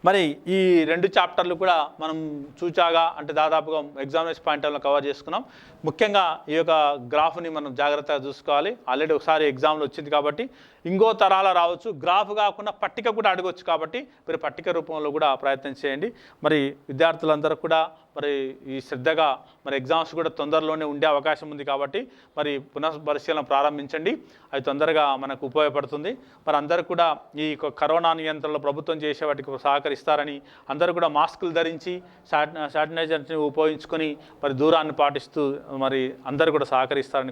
మరి ఈ 2 చాప్టర్లు కూడా మనం చూచాగా అంటే దాదాపుగా ఎగ్జామినేషన్ పాయింట్ ఆఫ్లో కవర్ చేసుకున్నాం. ముఖ్యంగా ఈ యొక్క గ్రాఫ్ని మనం జాగ్రత్తగా చూసుకోవాలి. ఆల్రెడీ ఒకసారి ఎగ్జామ్లో వచ్చింది కాబట్టి ఇంకో తరాల రావచ్చు, గ్రాఫ్ కాకుండా పట్టిక కూడా అడగవచ్చు కాబట్టి మీరు పట్టిక రూపంలో కూడా ప్రయత్నం చేయండి. మరి విద్యార్థులందరూ కూడా మరి ఈ శ్రద్ధగా మరి ఎగ్జామ్స్ కూడా తొందరలోనే ఉండే అవకాశం ఉంది కాబట్టి మరి పునఃపరిశీలన ప్రారంభించండి. అది తొందరగా మనకు ఉపయోగపడుతుంది. మరి అందరూ కూడా ఈ కరోనా నియంత్రణలో ప్రభుత్వం చేసే వాటికి సహకరిస్తారని అందరూ కూడా మాస్కులు ధరించి శానిటైజర్ని ఉపయోగించుకొని మరి దూరాన్ని పాటిస్తూ మరి అందరూ కూడా సహకరిస్తారని